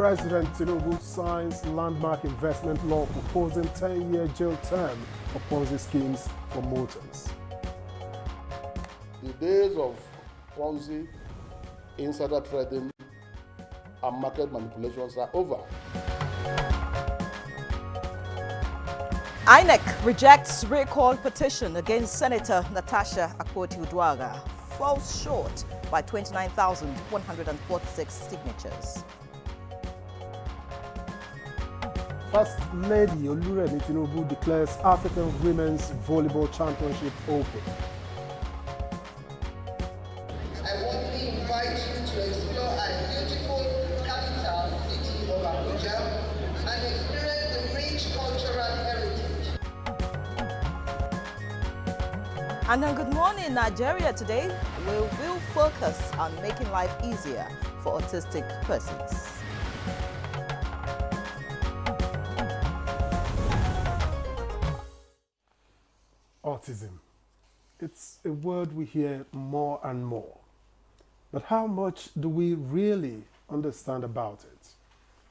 President Tinubu signs landmark investment law proposing 10-year jail term for Ponzi schemes for motors. The days of Ponzi, insider trading, and market manipulations are over. INEC rejects recall petition against Senator Natasha Akpoti-Uduaghan. Falls short by 29,146 signatures. First Lady Oluremi Tinubu declares African Women's Volleyball Championship open. I warmly invite you to explore our beautiful capital city of Abuja and experience the rich cultural heritage. And then good morning, Nigeria. Today we will focus on making life easier for autistic persons. Autism. It's a word we hear more and more. But how much do we really understand about it?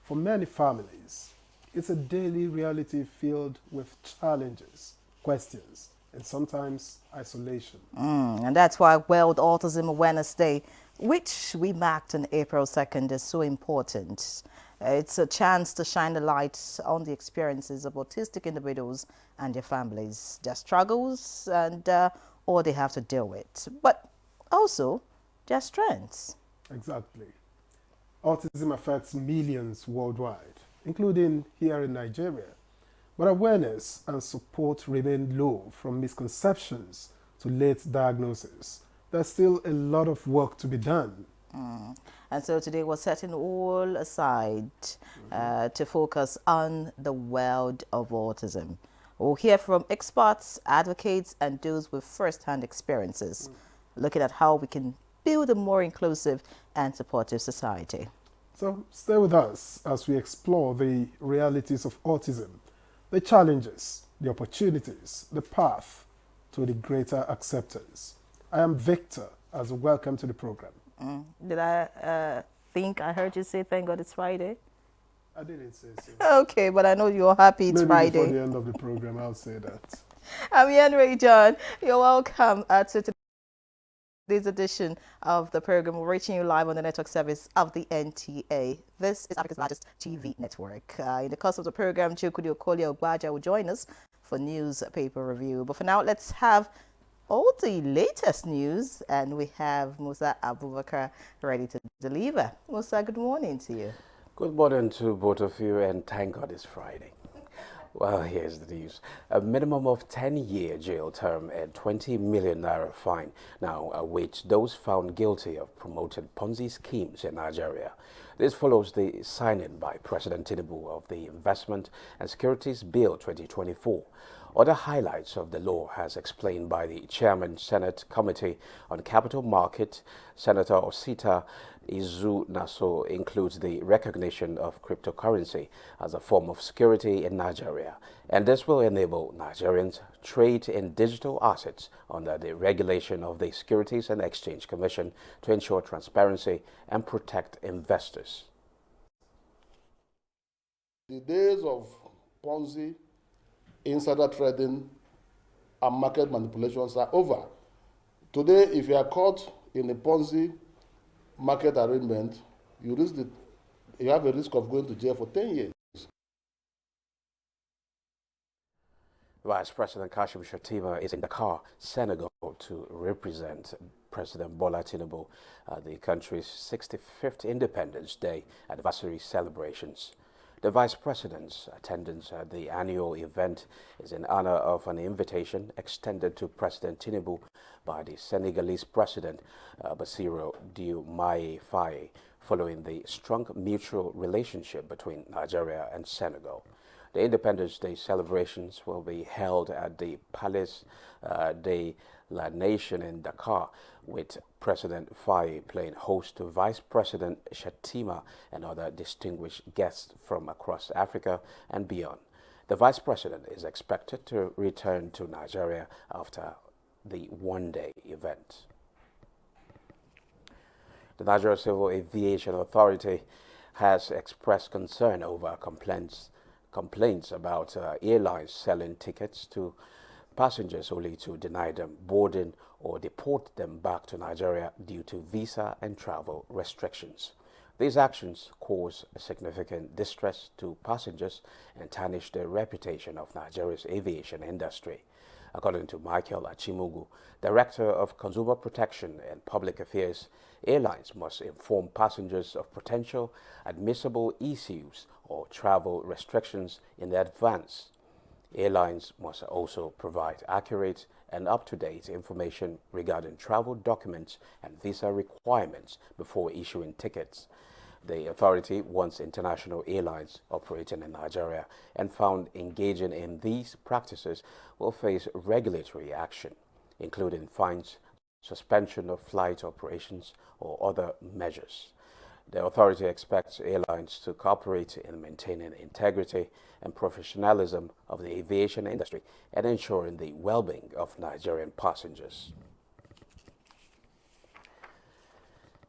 For many families, it's a daily reality filled with challenges, questions, and sometimes isolation. And that's why World Autism Awareness Day, which we marked on April 2nd, is so important. It's a chance to shine the light on the experiences of autistic individuals and their families, their struggles and all they have to deal with, but also their strengths. Exactly. Autism affects millions worldwide, including here in Nigeria. But awareness and support remain low, from misconceptions to late diagnosis. There's still a lot of work to be done. And so today we're setting all aside to focus on the world of autism. We'll hear from experts, advocates, and those with first-hand experiences, looking at how we can build a more inclusive and supportive society. So stay with us as we explore the realities of autism, the challenges, the opportunities, the path to the greater acceptance. I am Victor, as welcome to the program. Did I think I heard you say thank God it's Friday? I didn't say so. Okay, but I know you're happy it's Maybe Friday. before the end of the program, I'll say that. I'm Henry John. You're welcome to today's edition of the program. We're reaching you live on the network service of the NTA. This is Africa's largest TV network. In the course of the program, Chukwudi Okolie-Ogbaja will join us for newspaper review. But for now, let's have all the latest news, and we have Musa Abubakar ready to deliver. Musa, good morning to you. Good morning to both of you, and thank God it's Friday. Well, here's the news. A minimum of 10-year jail term and 20 million naira fine now awaits those found guilty of promoting Ponzi schemes in Nigeria. This follows the signing by President Tinubu of the Investment and Securities Bill 2024. Other highlights of the law, as explained by the Chairman Senate Committee on Capital Market, Senator Osita Izu Naso, includes the recognition of cryptocurrency as a form of security in Nigeria, and this will enable Nigerians trade in digital assets under the regulation of the Securities and Exchange Commission to ensure transparency and protect investors. The days of Ponzi, insider trading, and market manipulations are over. Today, if you are caught in a Ponzi market arrangement, you have a risk of going to jail for 10 years. Vice President Kashim Shettima is in Dakar, Senegal, to represent President Bola Tinubu at the country's 65th Independence Day anniversary celebrations. The Vice President's attendance at the annual event is in honor of an invitation extended to President Tinubu by the Senegalese President Bassirou Diomaye Faye, following the strong mutual relationship between Nigeria and Senegal. The Independence Day celebrations will be held at the Palais de la Nation in Dakar, with President Faye playing host to Vice President Shettima and other distinguished guests from across Africa and beyond. The Vice President is expected to return to Nigeria after the one-day event. The Nigeria Civil Aviation Authority has expressed concern over complaints about airlines selling tickets to passengers only to deny them boarding or deport them back to Nigeria due to visa and travel restrictions. These actions cause significant distress to passengers and tarnish the reputation of Nigeria's aviation industry. According to Michael Achimugu, Director of Consumer Protection and Public Affairs, airlines must inform passengers of potential admissible issues or travel restrictions in advance. Airlines must also provide accurate and up-to-date information regarding travel documents and visa requirements before issuing tickets. The authority wants international airlines operating in Nigeria and found engaging in these practices will face regulatory action, including fines, suspension of flight operations, or other measures. The authority expects airlines to cooperate in maintaining integrity and professionalism of the aviation industry and ensuring the well-being of Nigerian passengers.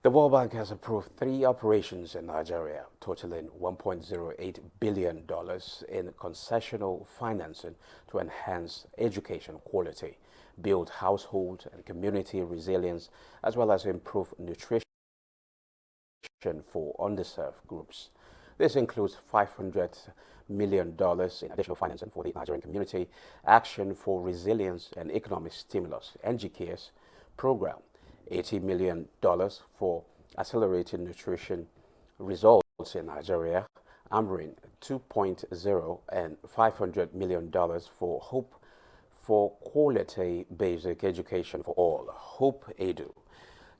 The World Bank has approved 3 operations in Nigeria, totaling $1.08 billion in concessional financing to enhance education quality, build household and community resilience, as well as improve nutrition for underserved groups. This includes $500 million in additional financing for the Nigerian Community Action for Resilience and Economic Stimulus (NGCARES) program, $80 million for accelerating nutrition results in Nigeria, AMRIN 2.0, and $500 million for Hope for Quality Basic Education for All, Hope Edu.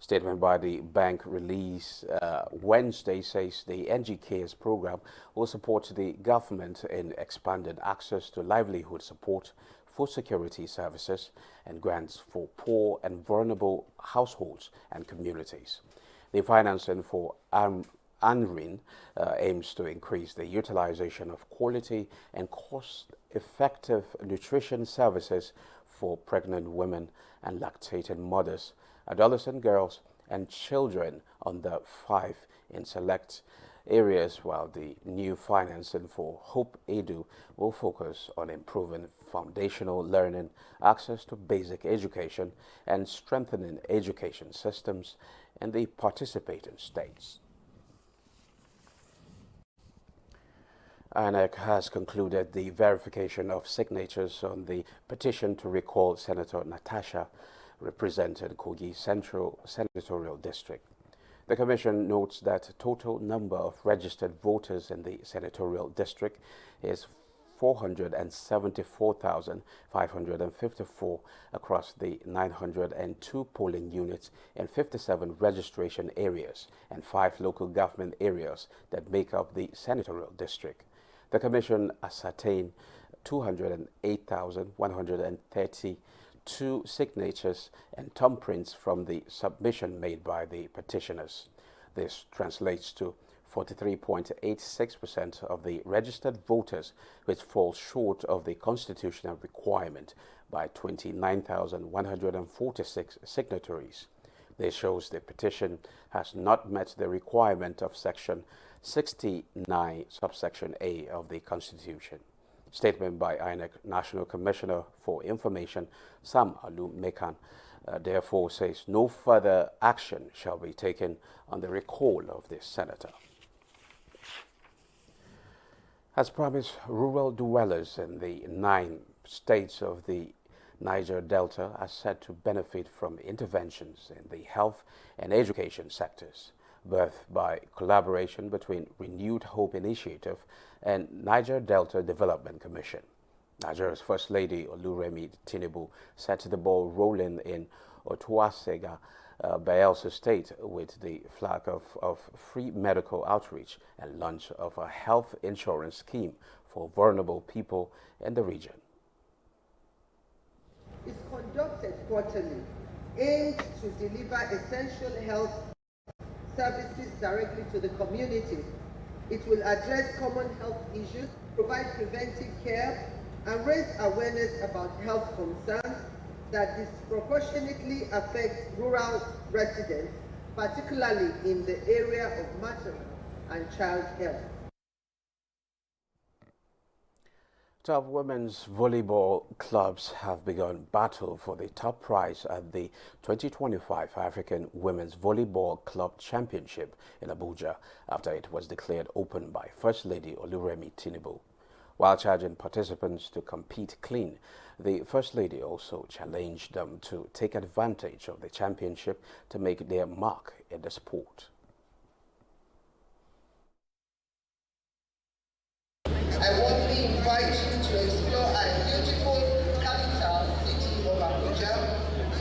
Statement by the bank released Wednesday says the NGCARES program will support the government in expanding access to livelihood support, food security services, and grants for poor and vulnerable households and communities. The financing for ANRIN aims to increase the utilization of quality and cost-effective nutrition services for pregnant women and lactating mothers, adolescent girls, and children under 5 in select areas, while the new financing for Hope Edu will focus on improving foundational learning, access to basic education, and strengthening education systems in the participating states. INEC has concluded the verification of signatures on the petition to recall Senator Natasha, represented Kogi Central Senatorial District. The Commission notes that the total number of registered voters in the senatorial district is 474,554 across the 902 polling units in 57 registration areas and 5 local government areas that make up the senatorial district. The Commission ascertained 208,132 signatures and thumbprints from the submission made by the petitioners. This translates to 43.86% of the registered voters, which falls short of the constitutional requirement by 29,146 signatories. This shows the petition has not met the requirement of Section 69, subsection A of the Constitution. Statement by INEC National Commissioner for Information, Sam Alu Mekan, therefore says no further action shall be taken on the recall of this senator. As promised, rural dwellers in the 9 states of the Niger Delta are said to benefit from interventions in the health and education sectors, birthed by collaboration between Renewed Hope Initiative and Niger Delta Development Commission. Nigeria's First Lady Oluremi Tinubu set the ball rolling in Otuasega, Bayelsa State, with the flag of free medical outreach and launch of a health insurance scheme for vulnerable people in the region. Is conducted quarterly, aimed to deliver essential health services directly to the community. It will address common health issues, provide preventive care, and raise awareness about health concerns that disproportionately affect rural residents, particularly in the area of maternal and child health. 12 women's volleyball clubs have begun battle for the top prize at the 2025 African Women's Volleyball Club Championship in Abuja after it was declared open by First Lady Oluremi Tinubu. While charging participants to compete clean, the First Lady also challenged them to take advantage of the championship to make their mark in the sport. I warmly invite you to explore our beautiful capital city of Abuja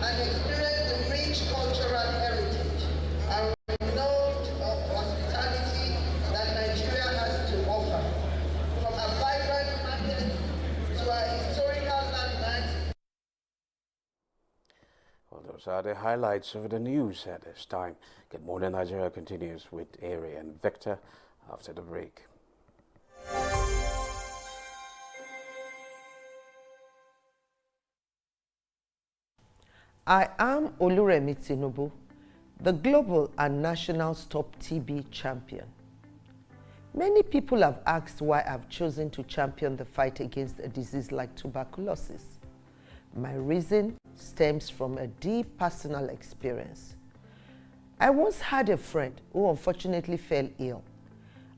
and experience the rich cultural heritage and renowned hospitality that Nigeria has to offer. From our vibrant markets to our historical landmarks. Well, those are the highlights of the news at this time. Good Morning Nigeria continues with Ari and Victor after the break. I am Oluremi Tinubu, the global and national Stop TB champion. Many people have asked why I've chosen to champion the fight against a disease like tuberculosis. My reason stems from a deep personal experience. I once had a friend who unfortunately fell ill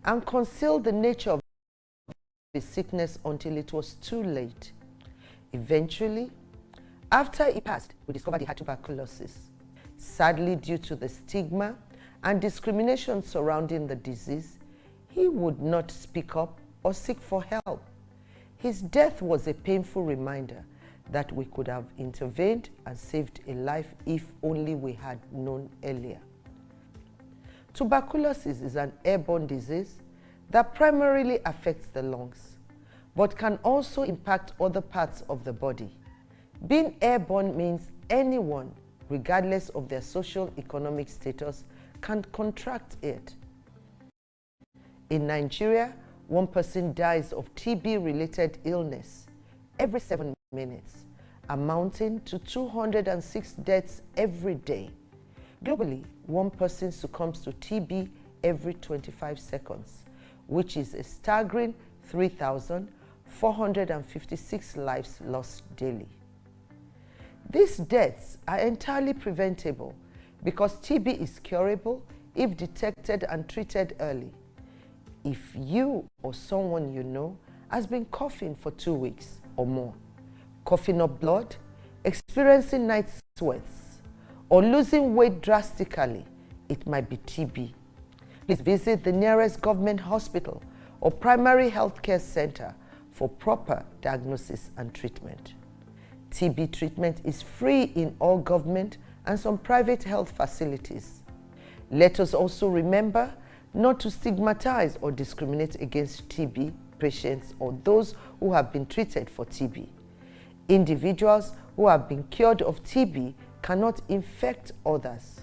and concealed the nature of his sickness until it was too late. Eventually, after he passed, we discovered he had tuberculosis. Sadly, due to the stigma and discrimination surrounding the disease, he would not speak up or seek for help. His death was a painful reminder that we could have intervened and saved a life if only we had known earlier. Tuberculosis is an airborne disease that primarily affects the lungs, but can also impact other parts of the body. Being airborne means anyone, regardless of their social economic status, can contract it. In Nigeria, one person dies of TB-related illness every 7 minutes, amounting to 206 deaths every day. Globally, one person succumbs to TB every 25 seconds, which is a staggering 3,456 lives lost daily. These deaths are entirely preventable because TB is curable if detected and treated early. If you or someone you know has been coughing for 2 weeks or more, coughing up blood, experiencing night sweats, or losing weight drastically, it might be TB. Please visit the nearest government hospital or primary health care center for proper diagnosis and treatment. TB treatment is free in all government and some private health facilities. Let us also remember not to stigmatize or discriminate against TB patients or those who have been treated for TB. Individuals who have been cured of TB cannot infect others.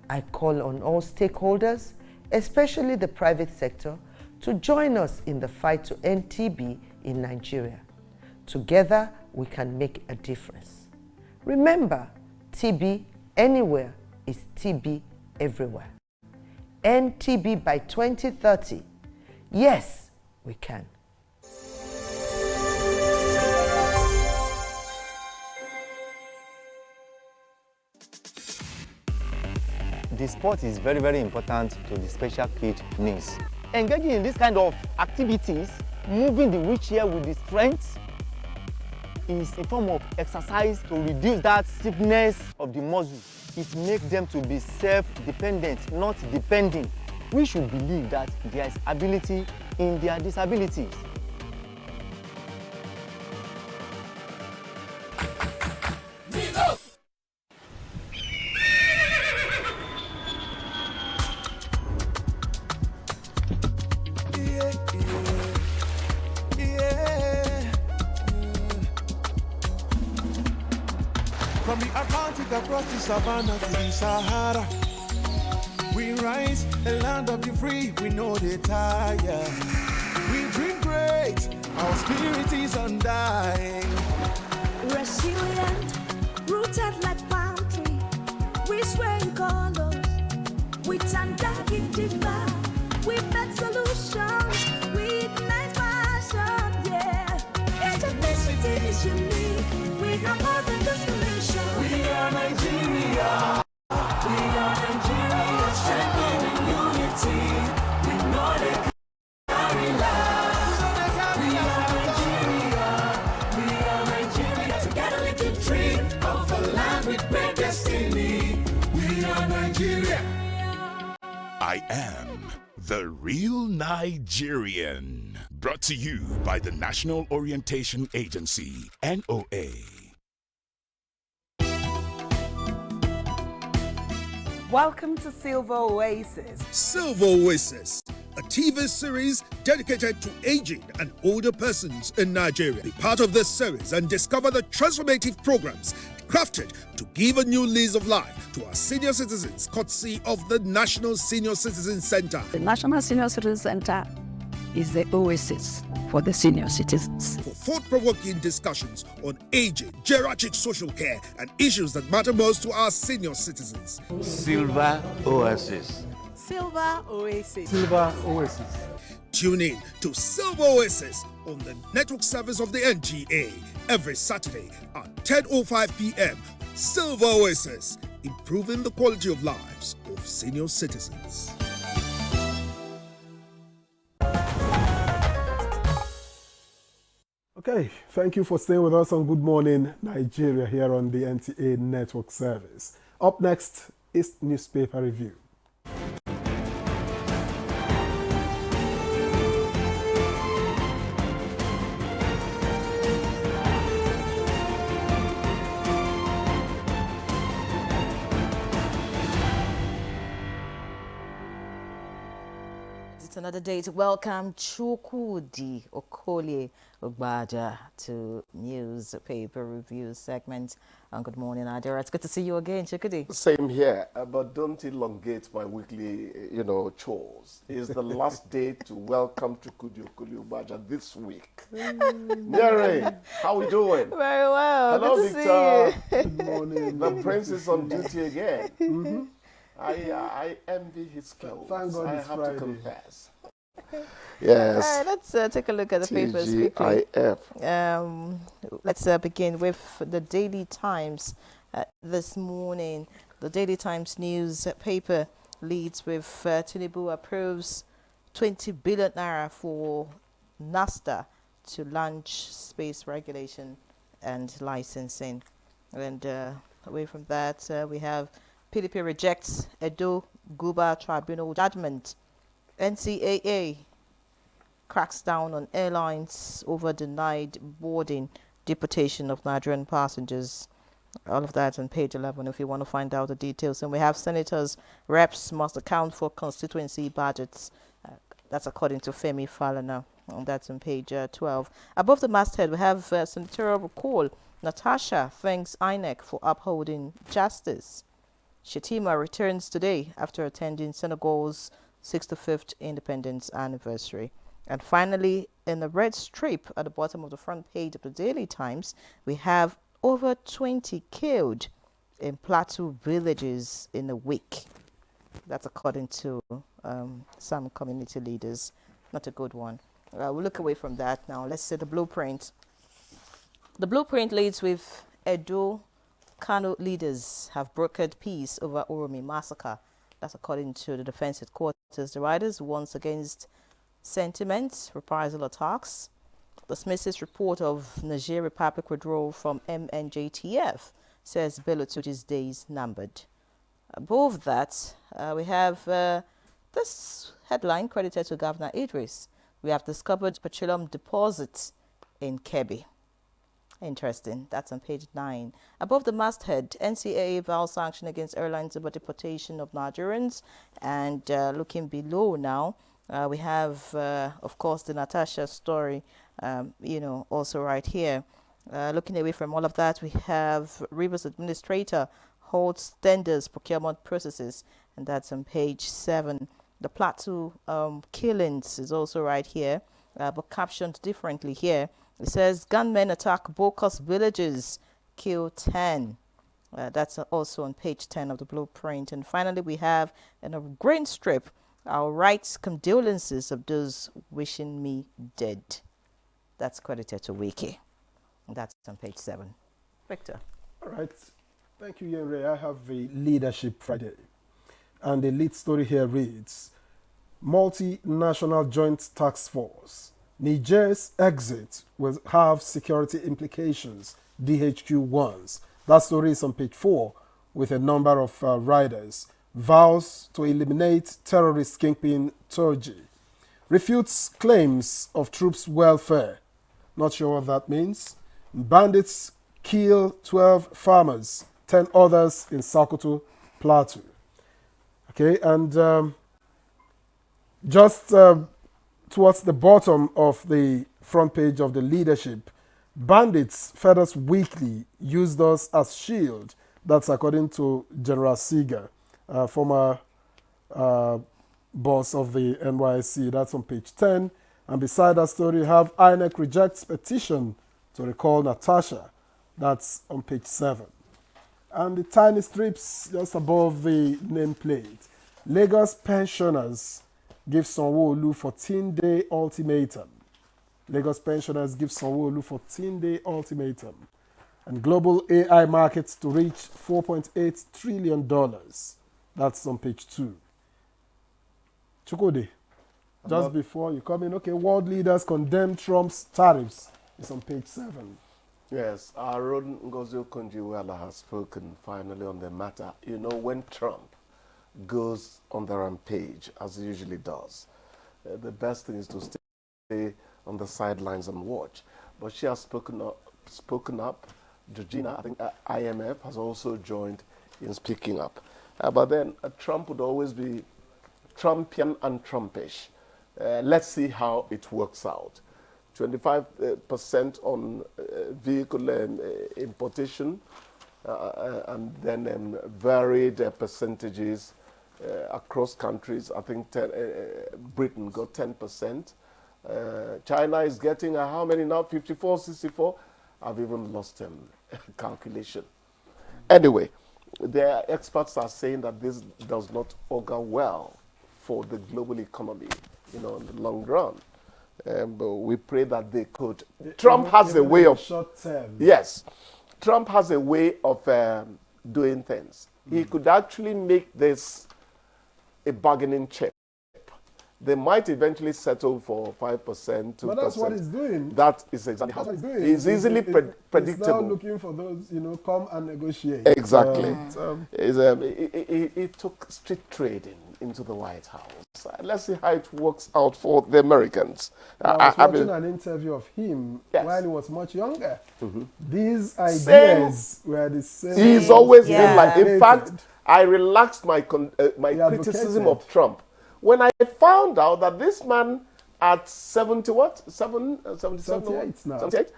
I call on all stakeholders, especially the private sector, to join us in the fight to end TB in Nigeria. Together, we can make a difference. Remember, TB anywhere is TB everywhere. End TB by 2030. Yes, we can. The sport is very, very important to the special kid needs. Engaging in this kind of activities, moving the wheelchair with the strength, is a form of exercise to reduce that stiffness of the muscle. It makes them to be self-dependent, not depending. We should believe that there is ability in their disabilities. From the Atlantic across the savannah to the Sahara, we rise, a land of the free, we know they tire. We dream great, our spirit is undying. Resilient, rooted like palm tree, we swear in colors, with undying demand, we what you need. We are more than just a nation. We are Nigeria. We are Nigeria. Strengthening unity. We know they carry lives. We are Nigeria. We are Nigeria. Together we can dream of a land with great destiny. We are Nigeria. I am the real Nigerian. Brought to you by the National Orientation Agency, NOA. Welcome to Silver Oasis. Silver Oasis, a TV series dedicated to aging and older persons in Nigeria. Be part of this series and discover the transformative programs crafted to give a new lease of life to our senior citizens, courtesy of the National Senior Citizen Center. The National Senior Citizen Center is the oasis for the senior citizens. For thought-provoking discussions on aging, geriatric social care, and issues that matter most to our senior citizens. Silver Oasis. Silver Oasis. Silver Oasis. Tune in to Silver Oasis on the network service of the NTA every Saturday at 10:05 p.m. Silver Oasis, improving the quality of lives of senior citizens. Okay, thank you for staying with us on Good Morning Nigeria here on the NTA Network Service. Up next is Newspaper Review. It's another day to welcome Chukudi Okolie Ogbaja to Newspaper Review segment on Good Morning Nigeria. It's good to see you again, Chukudi. Same here, but don't elongate my weekly, chores. It's the last day to welcome Chukudi Okolie Ogbaja this week. Mary, how we doing? Very well. Hello, good to Victor. see you. Good morning. The prince is on duty again. I envy his skills. Thank God I it's have Friday. to confess. Yes. All right, let's take a look at the papers quickly. TGIF. Let's begin with the Daily Times this morning. The Daily Times newspaper leads with Tinubu approves 20 billion naira for NASTA to launch space regulation and licensing. And away from that, we have PDP rejects Edo Guba Tribunal judgment. NCAA cracks down on airlines over denied boarding deportation of Nigerian passengers. All of that on page 11 if you want to find out the details. And we have senators, reps must account for constituency budgets. That's according to Femi Falana. And that's on page 12. Above the masthead, we have senatorial recall. Natasha thanks INEC for upholding justice. Shetima returns today after attending Senegal's 65th independence anniversary. And finally, in the red strip at the bottom of the front page of the Daily Times, we have over 20 killed in Plateau villages in a week. That's according to some community leaders. Not a good one. We'll look away from that now. Let's see the blueprint. The blueprint leads with Edo Kano leaders have brokered peace over Oromi massacre. That's according to the Defense Headquarters. The riders warns against sentiments, reprisal attacks. Dismisses report of Niger Republic withdrawal from MNJTF, says Bello Tuji's days numbered. Above that, we have this headline credited to Governor Idris. We have discovered petroleum deposits in Kebbi. Interesting. That's on page 9. Above the masthead, NCAA vows sanction against airlines over deportation of Nigerians. And looking below now, we have, of course, the Natasha story, also right here. Looking away from all of that, we have Rivers Administrator holds tenders procurement processes, and that's on page 7. The Plateau killings is also right here, but captioned differently here. It says gunmen attack Bokas villages, kill 10. That's also on page 10 of the blueprint. And finally, we have in a green strip, our rights condolences of those wishing me dead. That's credited to Wiki. That's on page 7. Victor. All right. Thank you, Yenre. I have the Leadership Friday. And the lead story here reads, Multinational Joint Task Force. Niger's exit will have security implications, DHQ warns. That story is on page 4 with a number of riders. Vows to eliminate terrorist kingpin Turji. Refutes claims of troops' welfare. Not sure what that means. Bandits kill 12 farmers, 10 others in Sokoto Plateau. Okay, and just towards the bottom of the front page of the Leadership, bandits fed us weekly, used us as shield. That's according to General Seeger, former boss of the NYSC. That's on page 10. And beside that story, you have INEC rejects petition to recall Natasha. That's on page 7. And the tiny strips just above the nameplate. Lagos pensioners give Sanwo-Olu 14-day ultimatum. Lagos pensioners give Sanwo-Olu 14-day ultimatum. And global AI markets to reach $4.8 trillion. That's on page 2. Chukode, just before you come in, okay, world leaders condemn Trump's tariffs. It's on page 7. Yes, our own Ngozi Okonjo-Iweala has spoken finally on the matter. You know, when Trump goes on the rampage, as he usually does, the best thing is to stay on the sidelines and watch. But she has spoken up. Georgina, I think IMF has also joined in speaking up. But then Trump would always be Trumpian and Trumpish. Let's see how it works out. 25% on vehicle importation, and then varied percentages across countries. I think Britain got 10%. China is getting how many now? 54, 64? I've even lost calculation. Anyway, the experts are saying that this does not augur well for the global economy, you know, in the long run. But we pray that they could. Trump has a way of short term. Yes, Trump has a way of doing things. He could actually make this a bargaining chip. They might eventually settle for 5%, 2%. But that's what he's doing. That is exactly how he's doing. He's easily predictable. He's now looking for those, you know, come and negotiate. Exactly. He took street trading into the White House. Let's see how it works out for the Americans. I was watching an interview of him while he was much younger. These ideas were the same. He's always been like. In fact, I relaxed my criticism of Trump when I found out that this man at 77 78 now. 78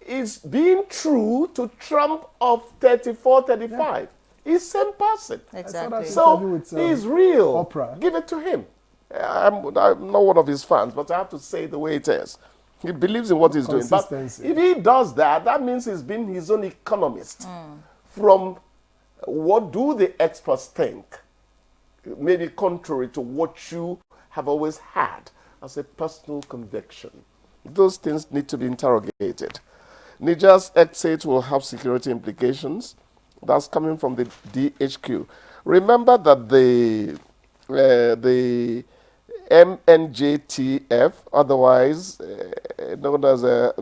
is being true to Trump of 34, 35. Yeah. He's same person. Exactly. So he's real. Oprah. Give it to him. I'm not one of his fans, but I have to say the way it is. He believes in what he's doing. But if he does that, that means he's been his own economist. From what do the experts think, maybe contrary to what you have always had as a personal conviction. Those things need to be interrogated. Niger's exit will have security implications. That's coming from the DHQ. Remember that the MNJTF, otherwise known as the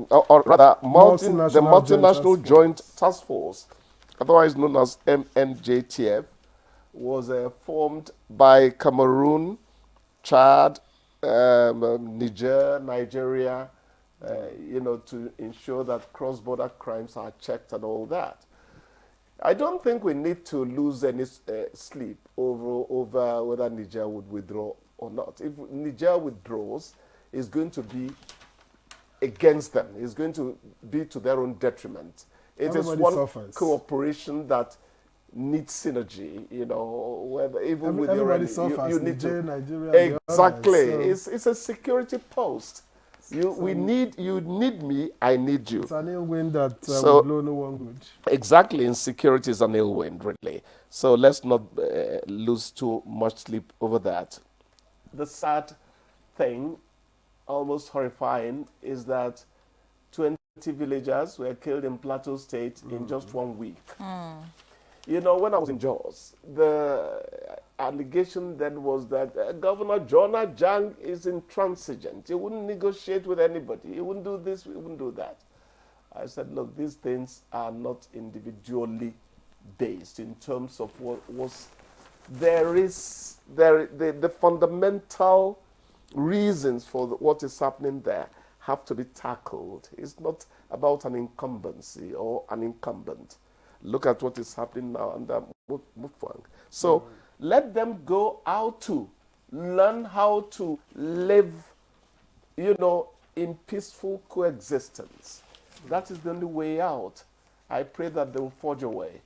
Multinational Joint Task Force, otherwise known as MNJTF, was formed by Cameroon, Chad, Niger, Nigeria, you know, to ensure that cross-border crimes are checked and all that. I don't think we need to lose any sleep over whether Niger would withdraw or not. If Niger withdraws, it's going to be against them. It's going to be to their own detriment. Everybody is one suffers. Cooperation that needs synergy, you know, whether even with everybody suffers. You need Niger, to Nigeria, exactly. Others, It's a security post. You need me, I need you. It's an ill wind that will blow no one good. Exactly, insecurity is an ill wind, really. So let's not lose too much sleep over that. The sad thing, almost horrifying, is that villagers were killed in Plateau State in just 1 week. You know, when I was in Jos, the allegation then was that Governor Jonah Jang is intransigent. He wouldn't negotiate with anybody. He wouldn't do this, he wouldn't do that. I said, look, these things are not individually based in terms of what was. The fundamental reasons for what is happening there have to be tackled. It's not about an incumbency or an incumbent. Look at what is happening now under Mufwang. So let them go out to learn how to live, you know, in peaceful coexistence. That is the only way out. I pray that they will forge a way,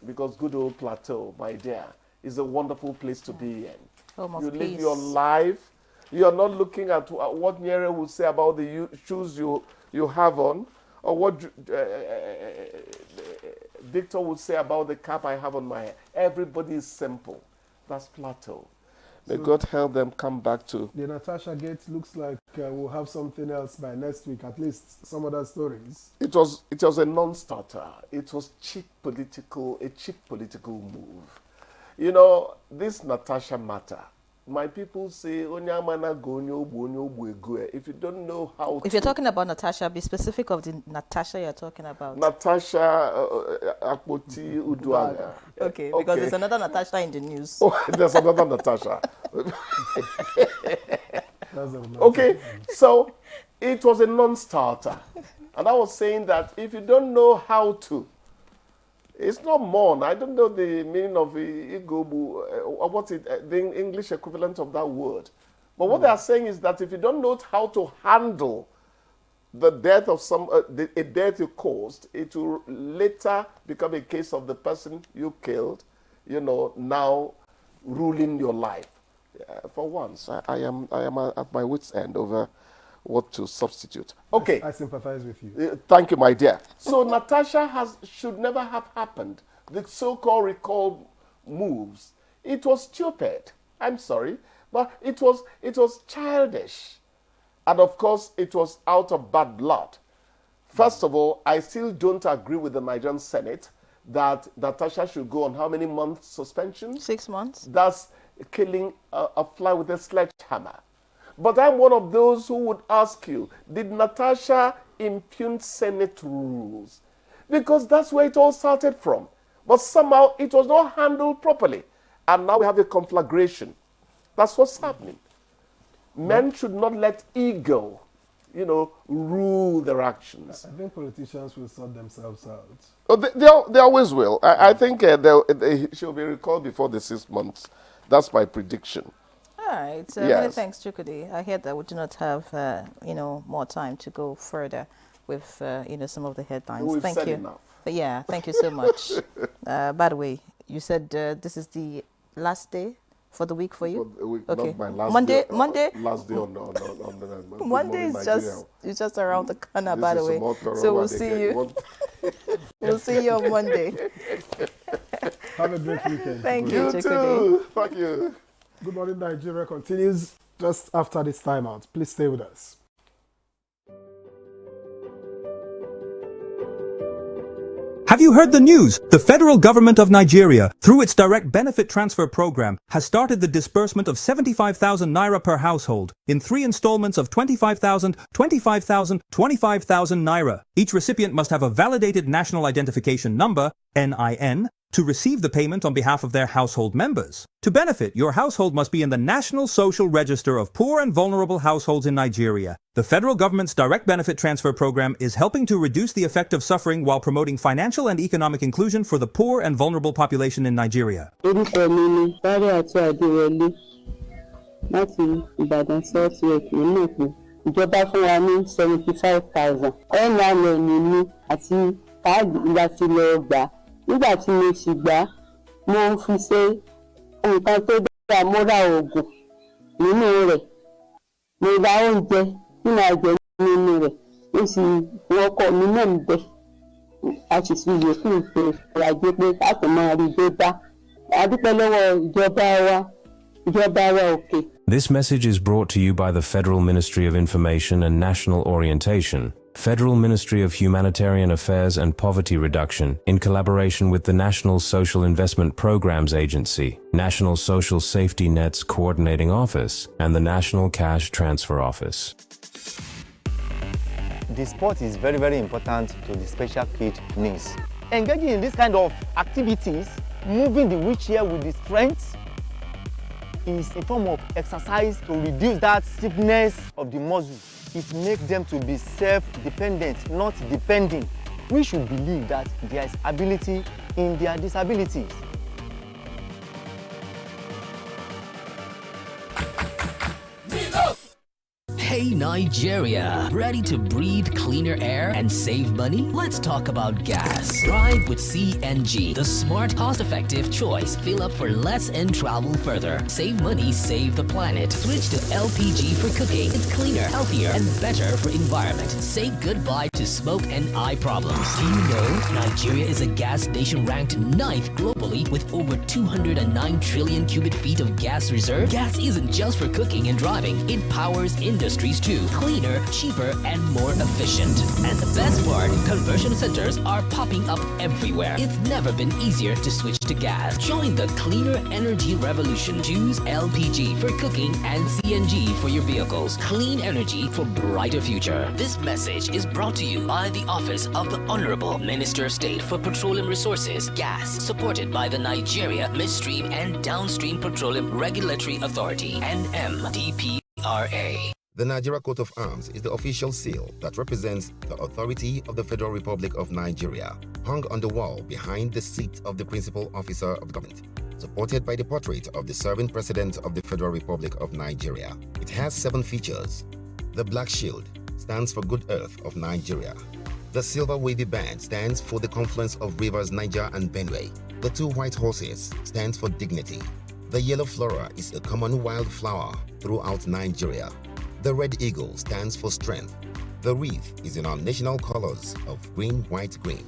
because good old Plateau, my dear, is a wonderful place to be in. Home of You peace. live your life. You are not looking at what Nyere will say about the shoes you have on, or what Victor would say about the cap I have on my head. Everybody is simple. That's Plateau. May God help them come back to. The Natasha Gates looks like we'll have something else by next week, at least some other stories. It was a non-starter. It was a cheap political move. You know, this Natasha matter. My people say, if you don't know how to... If you're talking about Natasha, be specific of the Natasha you're talking about. Natasha Akpoti Uduaga. Okay, because there's another Natasha in the news. Oh, there's another Natasha. Okay, so it was a non-starter. And I was saying that if you don't know how to, it's not mourn. I don't know the meaning of Igobu, the English equivalent of that word. But what they are saying is that if you don't know how to handle the death of a death you caused, it will later become a case of the person you killed, you know, now ruling your life. For once, I am at my wit's end over what to substitute. Okay. I sympathize with you. Thank you, my dear. So Natasha should never have happened. The so-called recall moves. It was stupid. I'm sorry, but it was childish. And of course, it was out of bad blood. First of all, I still don't agree with the Nigerian Senate that Natasha should go on how many months suspension? 6 months. That's killing a fly with a sledgehammer. But I'm one of those who would ask you, did Natasha impugn Senate rules? Because that's where it all started from. But somehow it was not handled properly. And now we have a conflagration. That's what's happening. Men should not let ego, you know, rule their actions. I think politicians will sort themselves out. Oh, they always will. I think she'll be recalled before the 6 months. That's my prediction. All right. Yes. Many thanks, Chukudi. I hear that we do not have, you know, more time to go further with, you know, some of the headlines. We've Thank said you. enough. But yeah, thank you so much. By the way, you said this is the last day for the week for you. Okay. Not my last Monday. day. Monday. Last day on the Monday is just around the corner. By the way, so we'll see you. We'll see you on Monday. Have a great weekend. Thank you, You too. Thank you. Good Morning Nigeria continues just after this timeout. Please stay with us. Have you heard the news? The federal government of Nigeria, through its direct benefit transfer program, has started the disbursement of 75,000 naira per household in 3 installments of 25,000, 25,000, 25,000 naira. Each recipient must have a validated national identification number, NIN, to receive the payment on behalf of their household members. To benefit, your household must be in the National Social Register of Poor and Vulnerable Households in Nigeria. The federal government's direct benefit transfer program is helping to reduce the effect of suffering while promoting financial and economic inclusion for the poor and vulnerable population in Nigeria. Ìjọba fún wa ní 75,000 ọ̀nà ní mi àti káàdì láti lọ gbà nígbà tí mo sì gbà mo fi ṣe nǹkan tó dára mo ra oògùn nínú rẹ̀ mo ra oúnjẹ tí màá jẹ nínú rẹ̀ mo sì wọkọ̀ mi náà ń bẹ a sì fi yòókù ṣe ìrajé pé káàtó máa rí dé bá a dúpẹ́ lọ́wọ́ ìjọba wa òkè. This message is brought to you by the Federal Ministry of Information and National Orientation Federal Ministry of Humanitarian Affairs and Poverty Reduction, in collaboration with the National Social Investment Programs Agency, National Social Safety Net's Coordinating Office, and the National Cash Transfer Office. The sport is very, very important to the special kid needs. Engaging in this kind of activities, moving the wheelchair with the strength, is a form of exercise to reduce that stiffness of the muscle. It makes them to be self-dependent, not depending. We should believe that there is ability in their disabilities. Hey Nigeria, ready to breathe cleaner air and save money? Let's talk about gas. Drive with CNG, the smart, cost-effective choice. Fill up for less and travel further. Save money, save the planet. Switch to LPG for cooking. It's cleaner, healthier, and better for environment. Say goodbye to smoke and eye problems. Do you know Nigeria is a gas nation ranked 9th globally with over 209 trillion cubic feet of gas reserve? Gas isn't just for cooking and driving. It powers industries too. Cleaner, cheaper, and more efficient. And the best part, conversion centers are popping up everywhere. It's never been easier to switch to gas. Join the cleaner energy revolution. Choose LPG for cooking and CNG for your vehicles. Clean energy for brighter future. This message is brought to you by the Office of the Honorable Minister of State for Petroleum Resources, Gas, supported by the Nigeria Midstream and Downstream Petroleum Regulatory Authority, NMDPRA. The Nigeria Coat of Arms is the official seal that represents the authority of the Federal Republic of Nigeria, hung on the wall behind the seat of the principal officer of the government, supported by the portrait of the serving President of the Federal Republic of Nigeria. It has 7 features. The black shield stands for Good Earth of Nigeria. The silver wavy band stands for the confluence of rivers Niger and Benue. The 2 white horses stands for dignity. The yellow flora is a common wildflower throughout Nigeria. The red eagle stands for strength. The wreath is in our national colors of green, white, green.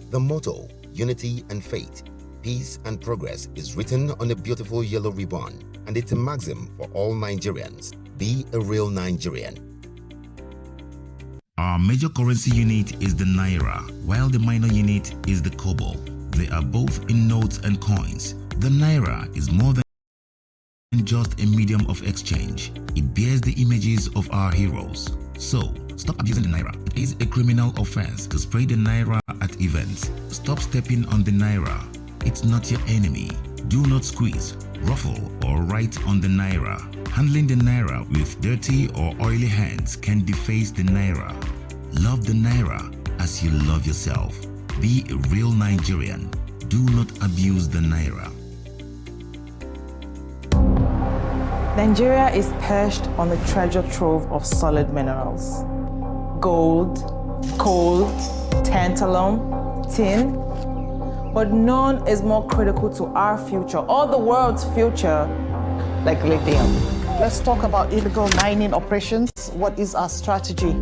The motto, unity and faith, peace and progress, is written on a beautiful yellow ribbon, and it's a maxim for all Nigerians. Be a real Nigerian. Our major currency unit is the Naira, while the minor unit is the Kobo. They are both in notes and coins. The Naira is more than just a medium of exchange. It bears the images of our heroes. So, stop abusing the Naira. It is a criminal offense to spray the Naira at events. Stop stepping on the Naira. It's not your enemy. Do not squeeze, ruffle, or write on the Naira. Handling the Naira with dirty or oily hands can deface the Naira. Love the Naira as you love yourself. Be a real Nigerian. Do not abuse the Naira. Nigeria is perched on the treasure trove of solid minerals. Gold, coal, tantalum, tin. But none is more critical to our future, or the world's future, like lithium. Let's talk about illegal mining operations. What is our strategy?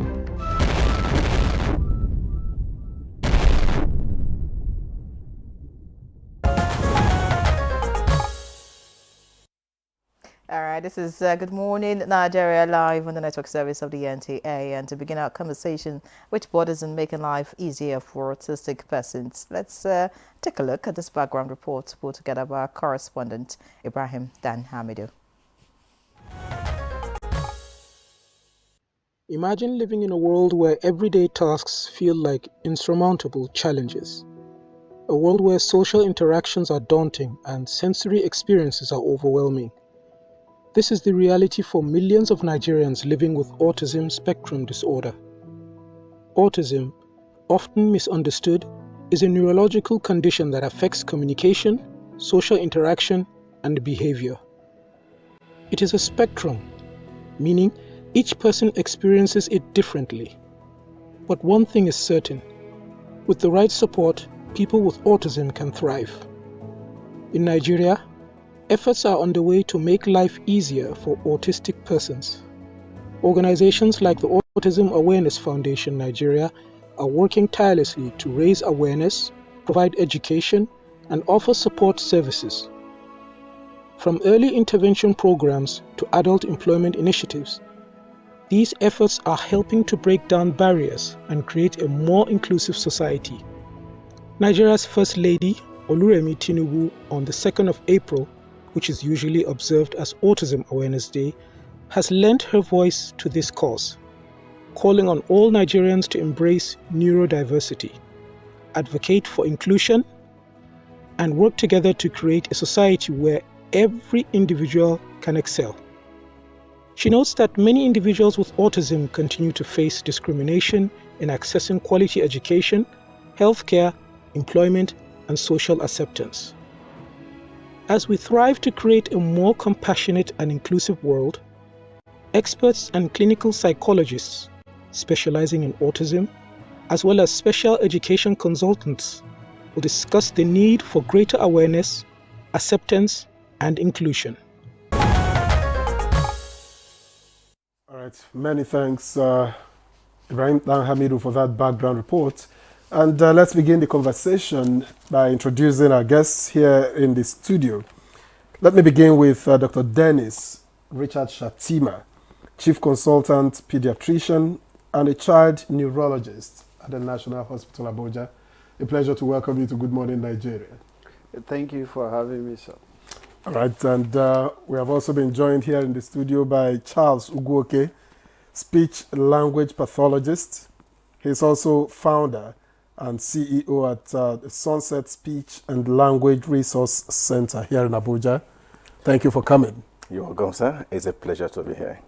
All right, this is Good Morning Nigeria, live on the network service of the NTA. And to begin our conversation, which borders on making life easier for autistic persons, let's take a look at this background report put together by our correspondent, Ibrahim Dan Hamidou. Imagine living in a world where everyday tasks feel like insurmountable challenges. A world where social interactions are daunting and sensory experiences are overwhelming. This is the reality for millions of Nigerians living with autism spectrum disorder. Autism, often misunderstood, is a neurological condition that affects communication, social interaction, and behavior. It is a spectrum, meaning each person experiences it differently. But one thing is certain: with the right support, people with autism can thrive. In Nigeria, efforts are underway to make life easier for autistic persons. Organizations like the Autism Awareness Foundation Nigeria are working tirelessly to raise awareness, provide education, and offer support services. From early intervention programs to adult employment initiatives, These efforts are helping to break down barriers and create a more inclusive society. Nigeria's First Lady, Oluremi Tinubu, on the 2nd of April, which is usually observed as Autism Awareness Day, has lent her voice to this cause, calling on all Nigerians to embrace neurodiversity, advocate for inclusion, and work together to create a society where every individual can excel. She notes that many individuals with autism continue to face discrimination in accessing quality education, healthcare, employment, and social acceptance. As we thrive to create a more compassionate and inclusive world, experts and clinical psychologists specializing in autism, as well as special education consultants, will discuss the need for greater awareness, acceptance, and inclusion. All right, many thanks, Ibrahim Hamidu, for that background report. And let's begin the conversation by introducing our guests here in the studio. Let me begin with Dr. Dennis Richard Shatima, Chief Consultant Pediatrician and a Child Neurologist at the National Hospital Abuja. A pleasure to welcome you to Good Morning Nigeria. Thank you for having me, sir. All right, and we have also been joined here in the studio by Charles Uguoke, speech language pathologist. He's also founder and CEO at the Sunset Speech and Language Resource Center here in Abuja. Thank you for coming. You're welcome, sir. It's a pleasure to be here.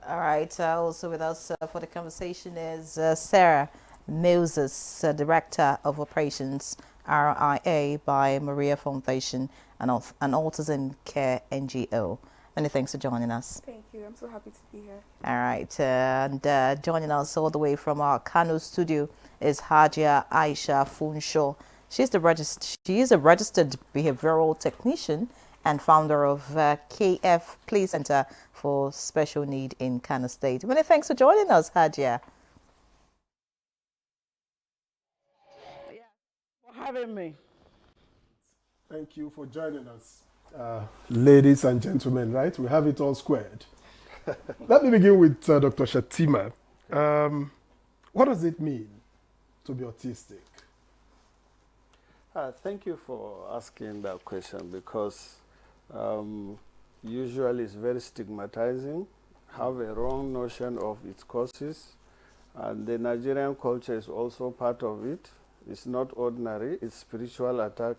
All right, also with us for the conversation is Sarah Moses, Director of Operations, RIA by Maria Foundation and an Autism Care NGO. Many thanks for joining us. Thank you. I'm so happy to be here. All right, and joining us all the way from our Kano studio is Hajia Aisha Funsho. She is a registered behavioral technician and founder of KF Play Center for Special Need in Kano State. Many thanks for joining us, Hajia. For having me. Thank you for joining us. Ladies and gentlemen, right? We have it all squared. Let me begin with Dr. Shatima. What does it mean to be autistic? Thank you for asking that question because usually it's very stigmatizing, have a wrong notion of its causes, and the Nigerian culture is also part of it. It's not ordinary, it's spiritual attack.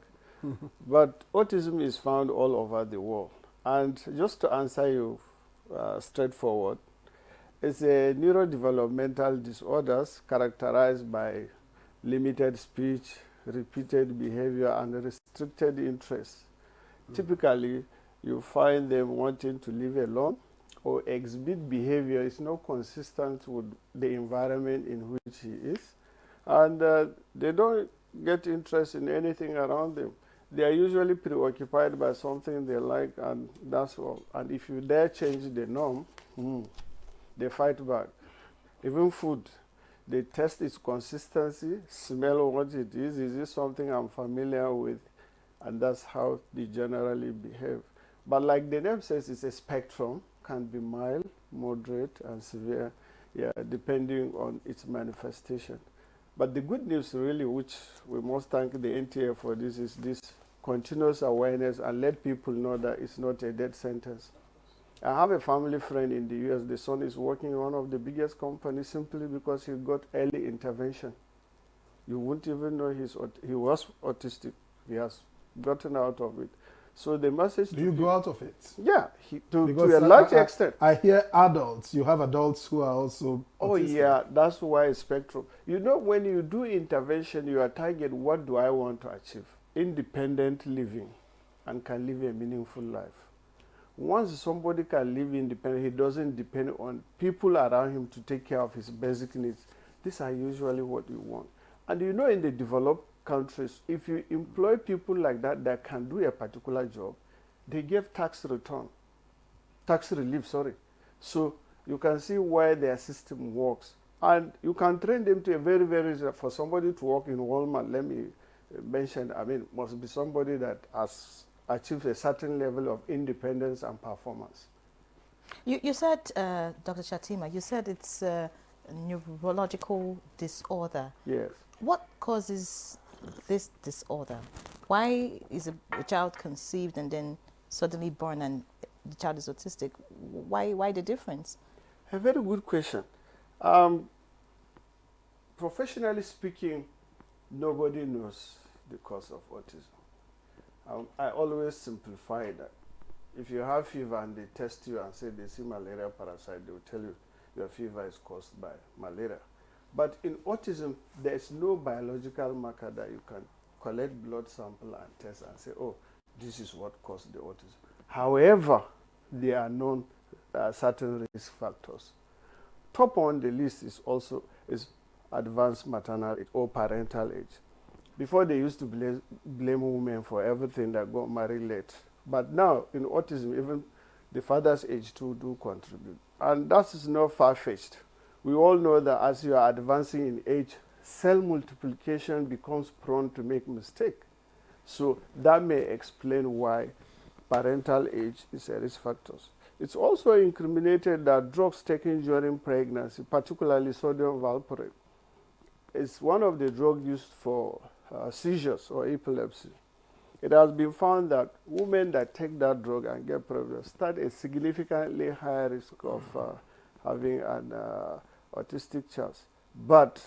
But autism is found all over the world. And just to answer you straightforward, it's a neurodevelopmental disorders characterized by limited speech, repeated behavior, and restricted interest. Typically, you find them wanting to live alone or exhibit behavior is not consistent with the environment in which he is. And they don't get interest in anything around them. They are usually preoccupied by something they like, and that's all. And if you dare change the norm, they fight back. Even food, they test its consistency, smell what it is it something I'm familiar with? And that's how they generally behave. But like the name says, it's a spectrum, can be mild, moderate, and severe, depending on its manifestation. But the good news really, which we must thank the NTA for this, is this continuous awareness and let people know that it's not a death sentence. I have a family friend in the US. The son is working in one of the biggest companies simply because he got early intervention. You wouldn't even know he was autistic. He has gotten out of it. So the message... Do you go out of it? Yeah, to a large extent. I hear adults. You have adults who are also autistic. Oh yeah, that's why it's spectrum. You know, when you do intervention, you are targeting what do I want to achieve? Independent living and can live a meaningful life. Once somebody can live independent, he doesn't depend on people around him to take care of his basic needs. These are usually what you want. And you know, in the developed countries, if you employ people like that can do a particular job, they give tax relief, sorry. So you can see why their system works. And you can train them to a very, for somebody to work in Walmart, let me mention, must be somebody that has achieved a certain level of independence and performance. You said, Dr. Shatima, you said it's a neurological disorder. Yes. What causes this disorder? Why is a child conceived and then suddenly born and the child is autistic? Why the difference? A very good question. Professionally speaking, nobody knows the cause of autism. I always simplify that. If you have fever and they test you and say they see malaria parasite, they will tell you your fever is caused by malaria. But in autism, there is no biological marker that you can collect blood sample and test and say, oh, this is what caused the autism. However, there are known certain risk factors. Top on the list is also advanced maternal age or parental age. Before, they used to blame women for everything that got married late. But now, in autism, even the father's age too do contribute. And that is not far-fetched. We all know that as you are advancing in age, cell multiplication becomes prone to make mistakes. So that may explain why parental age is a risk factor. It's also incriminated that drugs taken during pregnancy, particularly sodium valproate, is one of the drugs used for seizures or epilepsy. It has been found that women that take that drug and get pregnant start a significantly higher risk of having an autistic child. But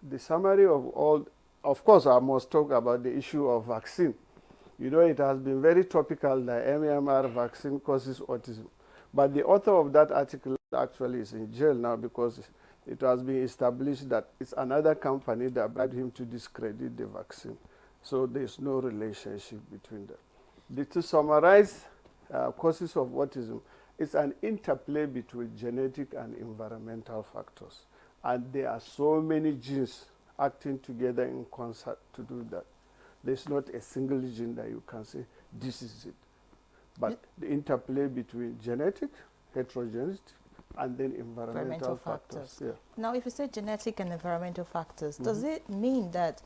the summary of all, of course, I must talk about the issue of vaccine. You know, it has been very topical that MMR vaccine causes autism. But the author of that article actually is in jail now because it has been established that it's another company that bribed him to discredit the vaccine. So there's no relationship between them. To summarize, causes of autism, it's an interplay between genetic and environmental factors. And there are so many genes acting together in concert to do that. There's not a single gene that you can say, this is it. But the interplay between genetic, heterogeneity, and then environmental factors. Yeah. Now, if you say genetic and environmental factors, does it mean that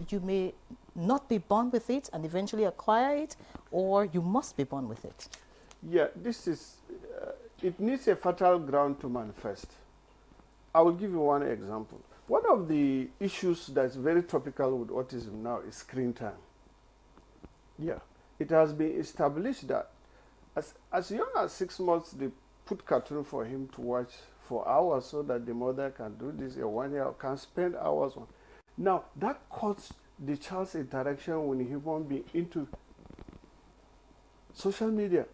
you may not be born with it and eventually acquire it, or you must be born with it? Yeah, this is, it needs a fertile ground to manifest. I will give you one example. One of the issues that's very topical with autism now is screen time. Yeah, it has been established that as young as 6 months, they put cartoon for him to watch for hours so that the mother can do this. A 1 year can spend hours on. Now, that cuts the child's interaction with human being into social media.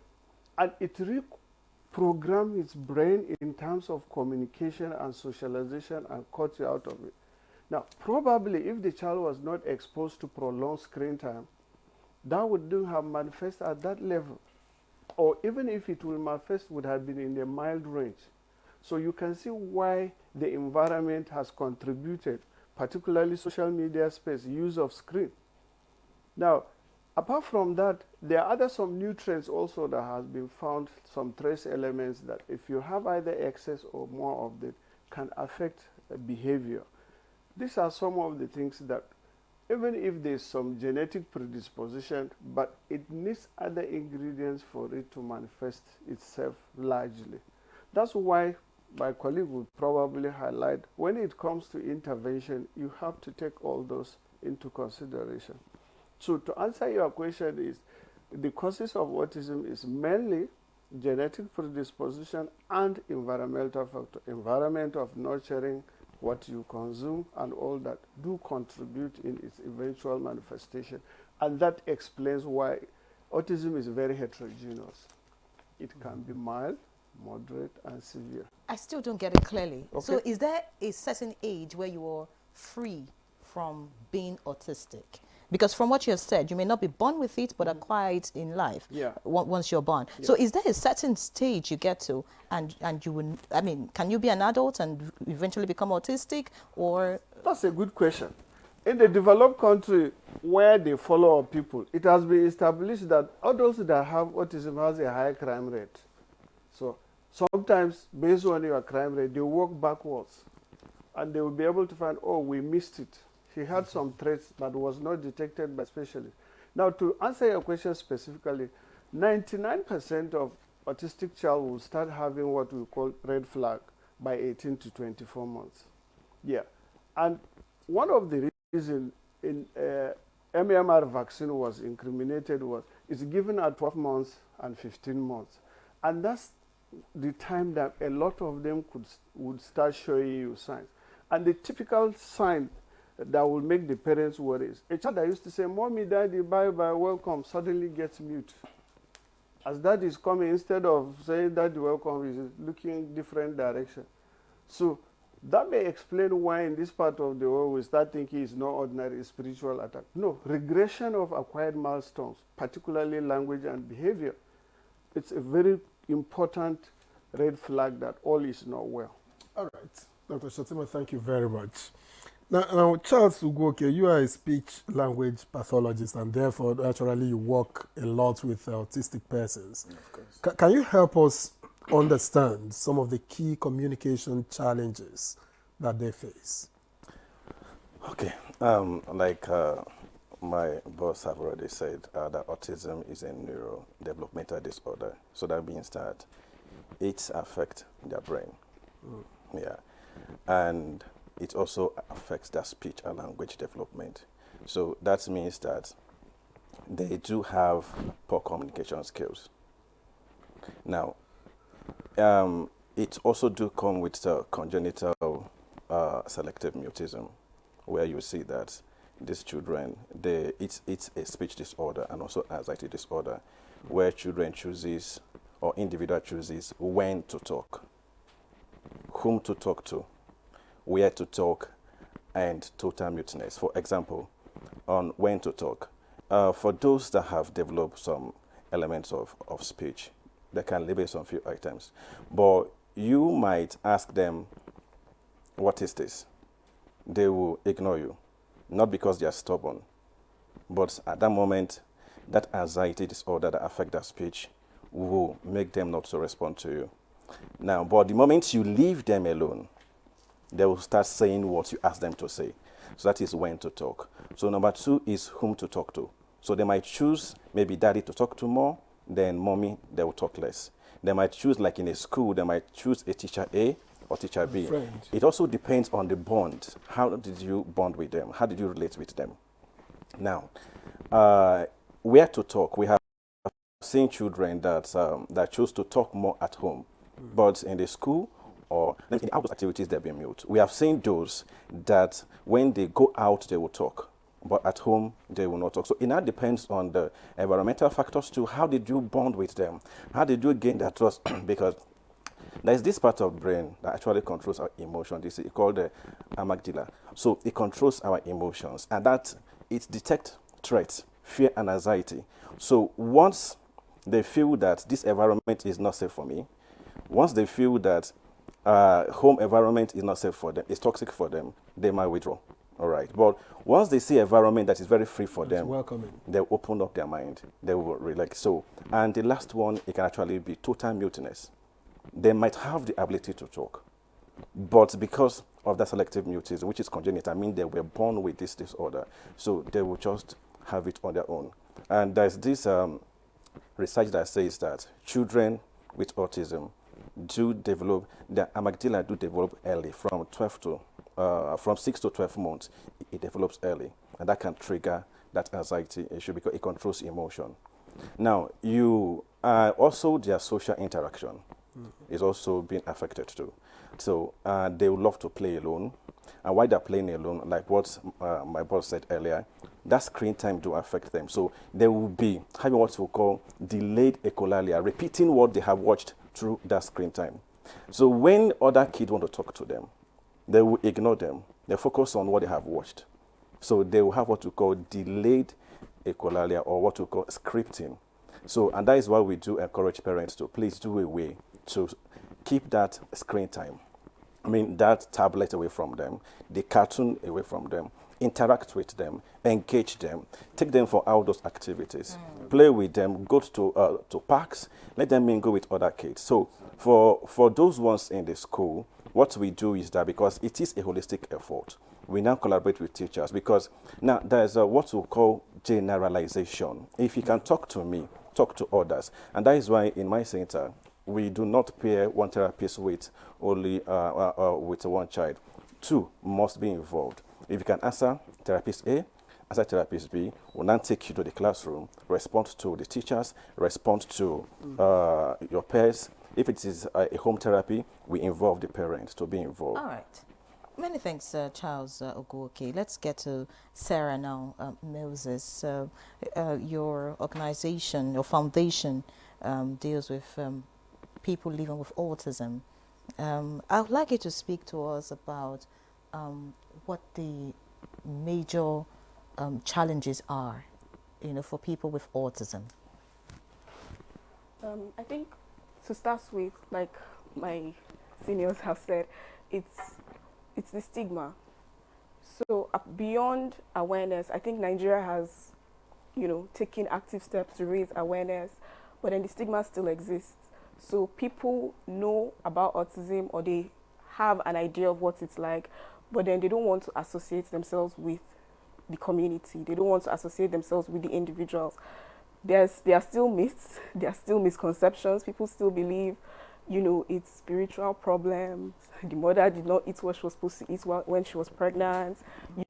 And it reprograms its brain in terms of communication and socialization and cuts you out of it. Now, probably if the child was not exposed to prolonged screen time, that wouldn't have manifested at that level. Or even if it will manifest, would have been in a mild range. So you can see why the environment has contributed, particularly social media space, use of screen. Now, apart from that, there are some nutrients also that has been found, some trace elements that if you have either excess or more of it, can affect behavior. These are some of the things that, even if there's some genetic predisposition, but it needs other ingredients for it to manifest itself largely. That's why my colleague would probably highlight, when it comes to intervention, you have to take all those into consideration. So to answer your question is, the causes of autism is mainly genetic predisposition and environmental factor. Environment of nurturing, what you consume, and all that do contribute in its eventual manifestation. And that explains why autism is very heterogeneous. It can be mild, moderate, and severe. I still don't get it clearly. Okay. So is there a certain age where you are free from being autistic? Because from what you have said, you may not be born with it, but acquire it in life once you're born. Yeah. So is there a certain stage you get to, and you would, I mean, can you be an adult and eventually become autistic, or? That's a good question. In the developed country where they follow up people, it has been established that adults that have autism has a high crime rate. So sometimes, based on your crime rate, they work backwards, and they will be able to find, oh, we missed it. He had some traits that was not detected by specialists. Now, to answer your question specifically, 99% of autistic child will start having what we call red flag by 18 to 24 months. Yeah. And one of the reasons in MMR vaccine was incriminated was it's given at 12 months and 15 months. And that's the time that a lot of them would start showing you signs. And the typical sign that will make the parents worry is a child that used to say, "Mommy, Daddy, bye-bye, welcome," suddenly gets mute. As Daddy is coming, instead of saying Daddy, welcome, he's looking different direction. So that may explain why in this part of the world we start thinking it's no ordinary spiritual attack. No, regression of acquired milestones, particularly language and behavior. It's a very important red flag that all is not well. All right. Dr. Shatima, thank you very much. Now, Charles Ugoke, you are a speech language pathologist, and therefore, naturally, you work a lot with autistic persons. Of course. Can you help us understand some of the key communication challenges that they face? Okay. My boss have already said that autism is a neurodevelopmental disorder. So that means that it affects their brain. Yeah. And it also affects their speech and language development. So that means that they do have poor communication skills. Now, it also do come with congenital selective mutism, where you see that these children, it's a speech disorder and also anxiety disorder, where children chooses or individual chooses when to talk, whom to talk to, where to talk, and total muteness. For example, on when to talk, for those that have developed some elements of speech, they can label some few items. But you might ask them, what is this? They will ignore you, not because they are stubborn, but at that moment, that anxiety disorder that affects their speech will make them not to respond to you. Now, but the moment you leave them alone, they will start saying what you ask them to say. So that is when to talk. So number 2 is whom to talk to. So they might choose maybe daddy to talk to more, then mommy, they will talk less. They might choose, like in a school, they might choose a teacher A or teacher B. Friend. It also depends on the bond. How did you bond with them? How did you relate with them? Now, where to talk? We have seen children that choose to talk more at home, but in the school or in the outdoor activities, they'll be mute. We have seen those that when they go out, they will talk, but at home, they will not talk. So it now depends on the environmental factors too. How did you bond with them? How did you gain their trust? Because there's this part of the brain that actually controls our emotion. This is called the amygdala. So it controls our emotions, and that it detects threats, fear, and anxiety. So once they feel that this environment is not safe for me, once they feel that home environment is not safe for them, it's toxic for them, they might withdraw. All right. But once they see environment that is very free for them, welcoming, they'll open up their mind. They will relax. So, and the last one, it can actually be total muteness. They might have the ability to talk, but because of that selective mutism, which is congenital, I mean they were born with this disorder, so they will just have it on their own. And there's this research that says that children with autism do develop, their amygdala do develop early, from 6 to 12 months, it develops early, and that can trigger that anxiety issue because it controls emotion. Now, also their social interaction is also being affected too. So they would love to play alone, and while they're playing alone, like what my boss said earlier, that screen time do affect them. So they will be having what we call delayed echolalia, repeating what they have watched through that screen time. So when other kids want to talk to them, they will ignore them. They focus on what they have watched. So they will have what we call delayed echolalia, or what we call scripting. So, and that is why we do encourage parents to please do a way to keep that screen time. I mean, that tablet away from them, the cartoon away from them, interact with them, engage them, take them for outdoor activities, play with them, go to parks, let them mingle with other kids. So for those ones in the school, what we do is that, because it is a holistic effort, we now collaborate with teachers, because now there's what we call generalization. If you can talk to me talk to others. And that is why in my center, we do not pair one therapist with only with one child. Two must be involved. If you can answer therapist A, answer therapist B, will then take you to the classroom, respond to the teachers, respond to your peers. If it is a home therapy, we involve the parents to be involved. All right. Many thanks, Charles Oguoke. Let's get to Sarah now. Moses, your organization, your foundation deals with people living with autism. I would like you to speak to us about what the major challenges are, for people with autism. I think to start with, like my seniors have said, it's the stigma. So beyond awareness, I think Nigeria has, taken active steps to raise awareness, but then the stigma still exists. So people know about autism, or they have an idea of what it's like, but then they don't want to associate themselves with the community. They don't want to associate themselves with the individuals. There are still myths, there are still misconceptions. People still believe, it's spiritual problems. The mother did not eat what she was supposed to eat when she was pregnant.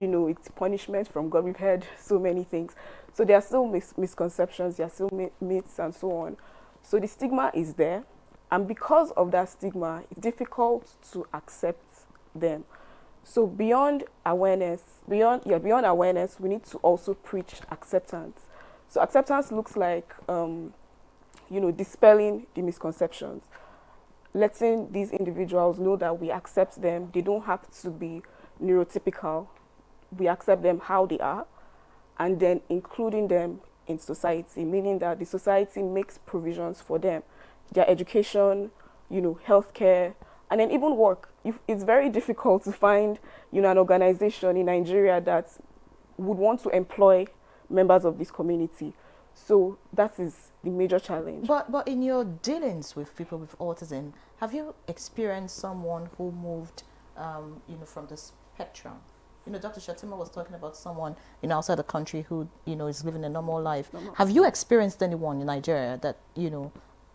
It's punishment from God. We've heard so many things. So there are still misconceptions, there are still myths and so on. So the stigma is there. And because of that stigma, it's difficult to accept them. So beyond awareness, we need to also preach acceptance. So acceptance looks like, dispelling the misconceptions, letting these individuals know that we accept them. They don't have to be neurotypical. We accept them how they are, and then including them in society, meaning that the society makes provisions for them, their education, healthcare, and then even work. It's very difficult to find, an organization in Nigeria that would want to employ members of this community. So that is the major challenge. But in your dealings with people with autism, have you experienced someone who moved, from the spectrum? Dr. Shatima was talking about someone, outside the country who, is living a normal life. Have you experienced anyone in Nigeria that,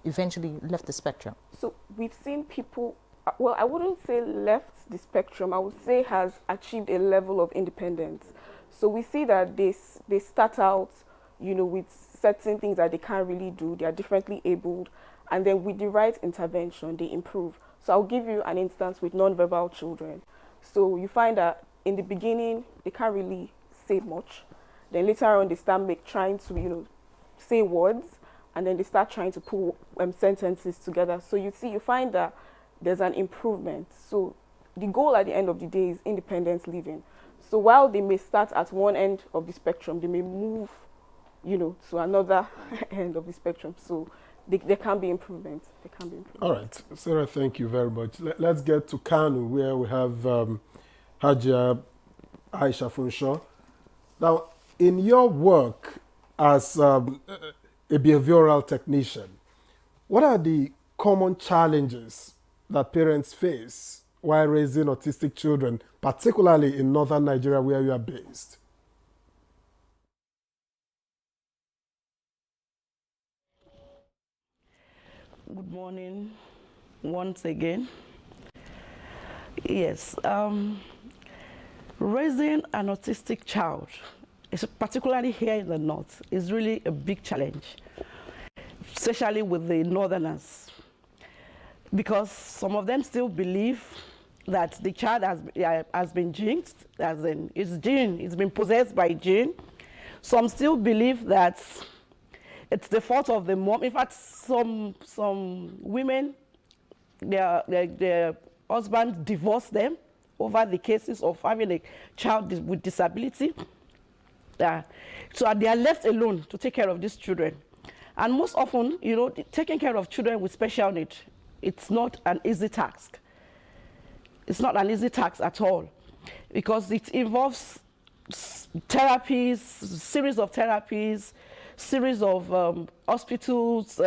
eventually left the spectrum? So we've seen people, well, I wouldn't say left the spectrum. I would say has achieved a level of independence. So we see that they start out, with certain things that they can't really do. They are differently abled. And then with the right intervention, they improve. So I'll give you an instance with nonverbal children. So you find that in the beginning, they can't really say much. Then later on, they start trying to, say words. And then they start trying to pull sentences together. So you find that there's an improvement. So the goal at the end of the day is independent living. So while they may start at one end of the spectrum, they may move, to another end of the spectrum. So there can be improvements. All right, Sarah, thank you very much. Let's get to Kanu, where we have Hajia Aisha Funshaw. Now, in your work as a behavioral technician, what are the common challenges that parents face while raising autistic children, particularly in northern Nigeria where you are based? Good morning once again. Yes, raising an autistic child, particularly here in the north, is really a big challenge, especially with the northerners, because some of them still believe that the child has been jinxed, as in it's been possessed by jinn. Some still believe that it's the fault of the mom. In fact, some women, their husband divorced them over the cases of having a child with disability. So they are left alone to take care of these children. And most often, taking care of children with special needs, it's not an easy task. It's not an easy task at all, because it involves therapies, series of therapies, series of hospitals,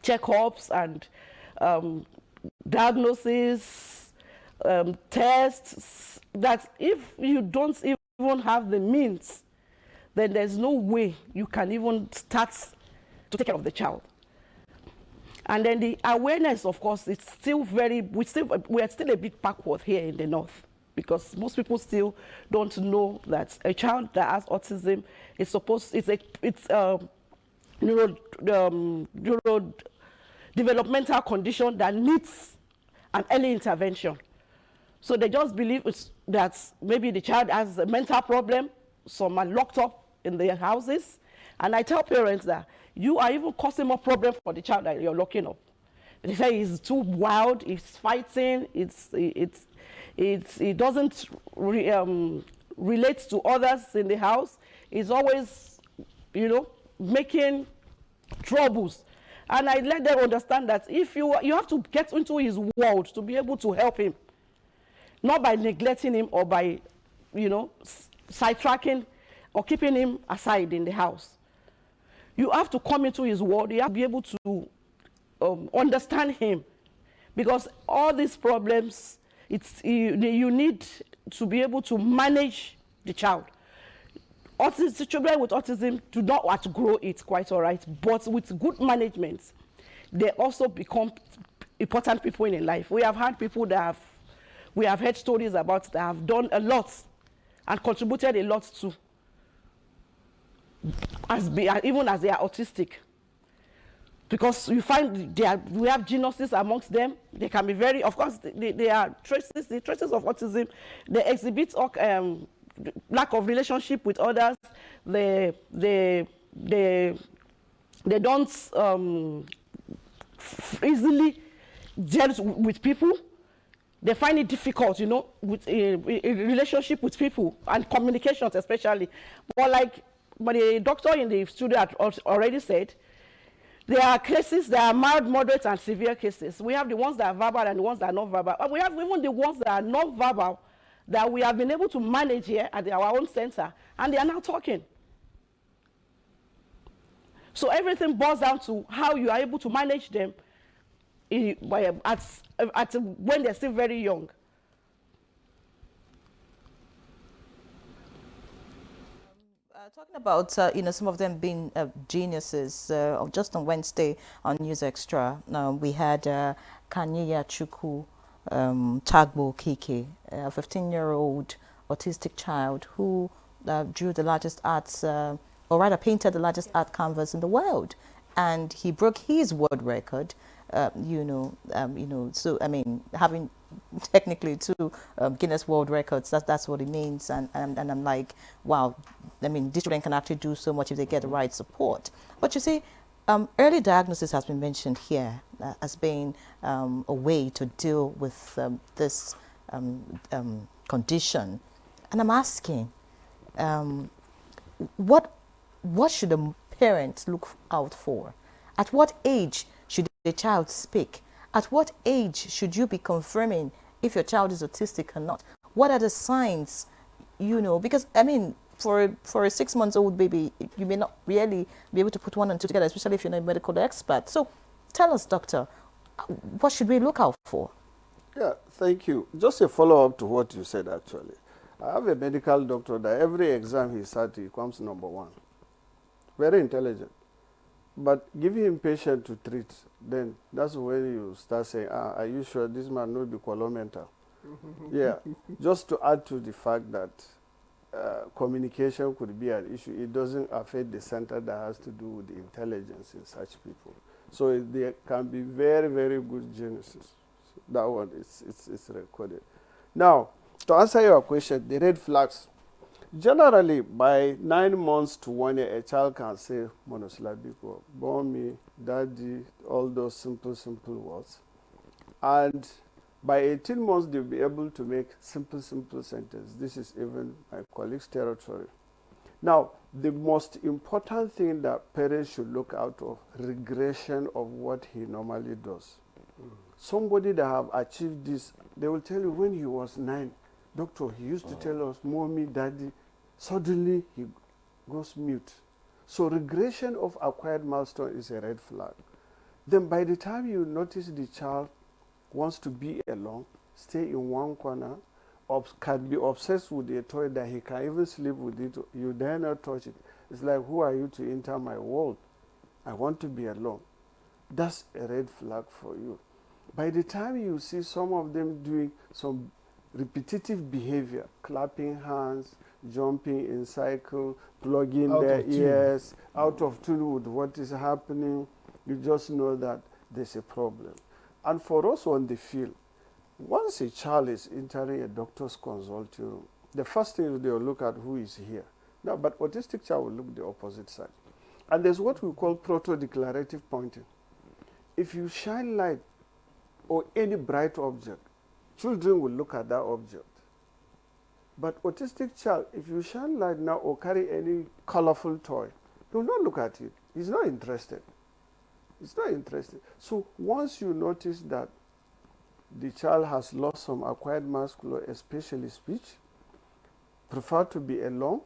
checkups, and diagnosis, tests, that if you don't even have the means, then there's no way you can even start to take care of the child. And then the awareness, of course, it's still very, we are still a bit backward here in the North, because most people still don't know that a child that has autism is supposed, it's neuro developmental condition that needs an early intervention. So they just believe that maybe the child has a mental problem, some are locked up in their houses. And I tell parents that you are even causing more problem for the child that you're locking up. They say he's too wild, he's fighting, he doesn't relate to others in the house. He's always, making troubles. And I let them understand that if you have to get into his world to be able to help him, not by neglecting him or by, sidetracking or keeping him aside in the house. You have to come into his world. You have to be able to understand him, because all these problems, you need to be able to manage the child. Children with autism do not outgrow it, quite all right, but with good management, they also become important people in life. We have had people that we have heard stories about that have done a lot and contributed a lot to, even as they are autistic. Because you find we have geniuses amongst them. They can be very, of course, they are traces, the traces of autism. They exhibit lack of relationship with others. They don't easily gel with people. They find it difficult, with a relationship with people and communications especially. But the doctor in the studio had already said, there are cases that are mild, moderate, and severe cases. We have the ones that are verbal and the ones that are not verbal. And we have even the ones that are not verbal that we have been able to manage here at our own center, and they are now talking. So everything boils down to how you are able to manage them when they're still very young. Talking about some of them being geniuses, just on Wednesday on News Extra, we had Kaniya Chukwu Tagbo Kike, a 15-year-old autistic child who drew the largest arts, or rather painted the largest art canvas in the world, and he broke his world record. So I mean, having technically 2 Guinness World Records, that's what it means, and I'm like, wow, I mean, these children can actually do so much if they get the right support. But you see, early diagnosis has been mentioned here as being a way to deal with this condition, and I'm asking, what should a parent look out for? At what age should the child speak? At what age should you be confirming if your child is autistic or not? What are the signs, because I mean, for a 6-month-old baby, you may not really be able to put 1 and 2 together, especially if you're not a medical expert. So tell us, doctor, what should we look out for? Yeah, thank you. Just a follow-up to what you said, actually. I have a medical doctor that every exam he sat, he comes number 1. Very intelligent. But give him patient to treat, then that's when you start saying, are you sure this man will be mental? Yeah, just to add to the fact that communication could be an issue. It doesn't affect the center that has to do with the intelligence in such people. So there can be very, very good geniuses. So that one it's recorded. Now, to answer your question, the red flags. Generally, by 9 months to 1 year, a child can say monosyllabic word, mommy, daddy, all those simple words. And by 18 months, they'll be able to make simple sentences. This is even my colleague's territory. Now, the most important thing that parents should look out of, regression of what he normally does. Somebody that have achieved this, they will tell you when he was 9, doctor, he used to tell us, mommy, daddy, suddenly he goes mute. So regression of acquired milestone is a red flag. Then by the time you notice the child wants to be alone, stay in one corner, can be obsessed with a toy that he can even sleep with it, you dare not touch it. It's like, who are you to enter my world? I want to be alone. That's a red flag for you. By the time you see some of them doing some repetitive behavior, clapping hands, jumping in cycle, plugging Out their of tune. ears, out of tune with what is happening, you just know that there's a problem. And for us on the field, once a child is entering a doctor's consulting room, the first thing is they'll look at who is here. Now, but autistic child will look the opposite side. And there's what we call proto-declarative pointing. If you shine light or any bright object, children will look at that object. But autistic child, if you shine light now or carry any colorful toy, he will not look at it. He's not interested. He's not interested. So once you notice that the child has lost some acquired muscular, especially speech, prefer to be alone,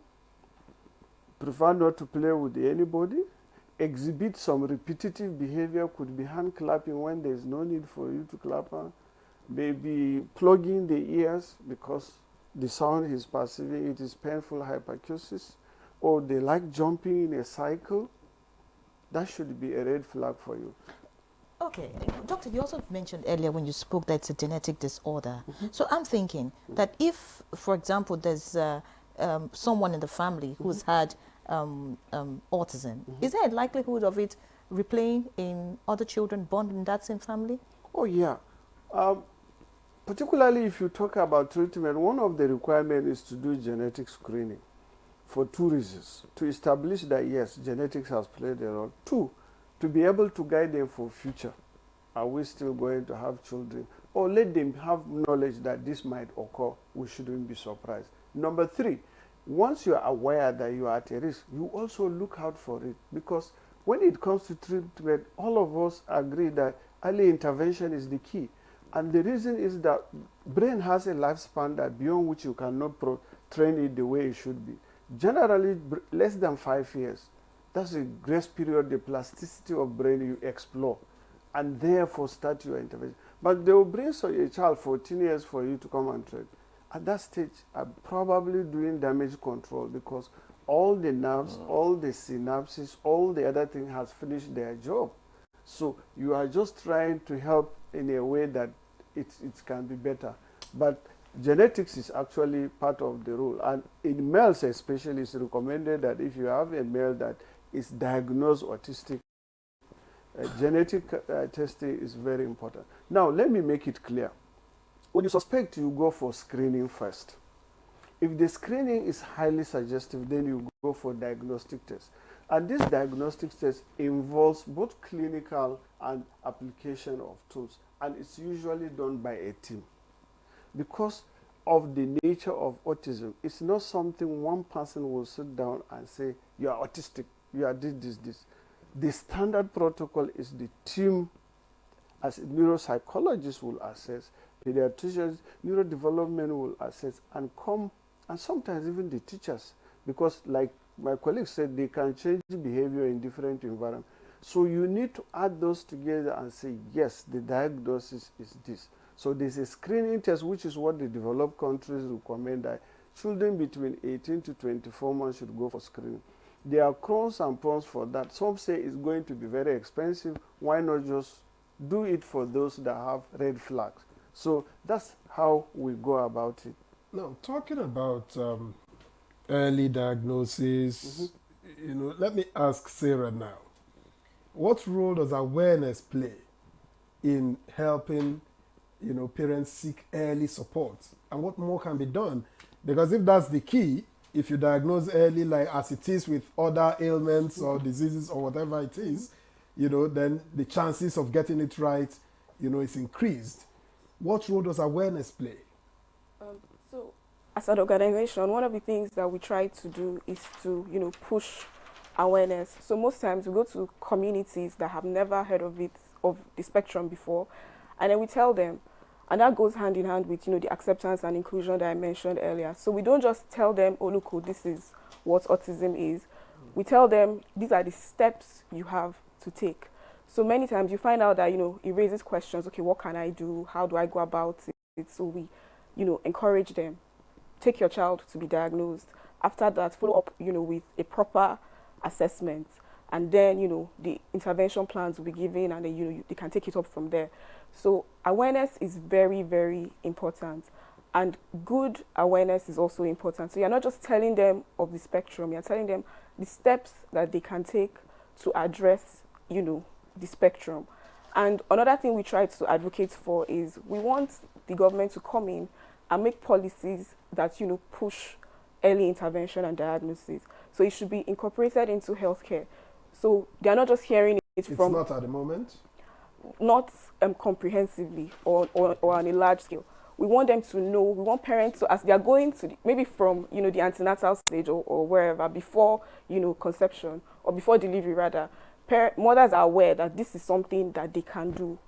prefer not to play with anybody, exhibit some repetitive behavior, could be hand clapping when there's no need for you to clap, maybe plugging the ears because the sound he's perceiving, it is painful hyperacusis, or they like jumping in a cycle, that should be a red flag for you. Okay, Doctor, you also mentioned earlier when you spoke that it's a genetic disorder. So I'm thinking that if, for example, there's someone in the family who's had autism, is there a likelihood of it replaying in other children born in that same family? Oh, yeah. Particularly if you talk about treatment, one of the requirements is to do genetic screening for two reasons. To establish that, yes, genetics has played a role. Two, to be able to guide them for future. Are we still going to have children? Or let them have knowledge that this might occur. We shouldn't be surprised. Number three, once you are aware that you are at a risk, you also look out for it. Because when it comes to treatment, all of us agree that early intervention is the key. And the reason is that brain has a lifespan that beyond which you cannot train it the way it should be. Generally, less than 5 years. That's a grace period, the plasticity of brain you explore, and therefore start your intervention. But they will bring a child 14 years for you to come and train. At that stage, I'm probably doing damage control because all the nerves, all the synapses, all the other things has finished their job. So you are just trying to help in a way that it can be better. But genetics is actually part of the rule. And in males especially, it's recommended that if you have a male that is diagnosed autistic, genetic testing is very important. Now, let me make it clear. When you suspect, you go for screening first. If the screening is highly suggestive, then you go for diagnostic tests. And this diagnostic test involves both clinical and application of tools. And it's usually done by a team. Because of the nature of autism, it's not something one person will sit down and say, you are autistic, you are this. The standard protocol is the team, as neuropsychologists will assess, pediatricians, neurodevelopment will assess, and sometimes even the teachers, because like my colleague said, they can change behavior in different environments. So you need to add those together and say, yes, the diagnosis is this. So there's a screening test, which is what the developed countries recommend, that children between 18 to 24 months should go for screening. There are pros and cons for that. Some say it's going to be very expensive. Why not just do it for those that have red flags? So that's how we go about it. Now, talking about early diagnosis, let me ask Sarah now. What role does awareness play in helping parents seek early support? And what more can be done? Because if that's the key, if you diagnose early, like as it is with other ailments or diseases or whatever it is, then the chances of getting it right, is increased. What role does awareness play? So as an organization, one of the things that we try to do is to, push awareness. So most times we go to communities that have never heard of the spectrum before, and then we tell them, and that goes hand in hand with, the acceptance and inclusion that I mentioned earlier. So we don't just tell them, oh, look, this is what autism is. We tell them, these are the steps you have to take. So many times you find out that, it raises questions, okay, what can I do? How do I go about it? So we, encourage them. Take your child to be diagnosed. After that, follow up, with a proper assessment. and then, you know, the intervention plans will be given, and then, you know, they can take it up from there. So awareness is very, very important, and good awareness is also important. So you're not just telling them of the spectrum, you're telling them the steps that they can take to address, you know, the spectrum. And another thing we try to advocate for is we want the government to come in and make policies that, you know, push early intervention and diagnosis. So it should be incorporated into healthcare. So they're not just hearing it from... It's not at the moment? Not comprehensively or on a large scale. We want them to know, we want parents to, as they are going to, maybe from, you know, the antenatal stage or wherever, before, you know, conception or before delivery rather, mothers are aware that this is something that they can do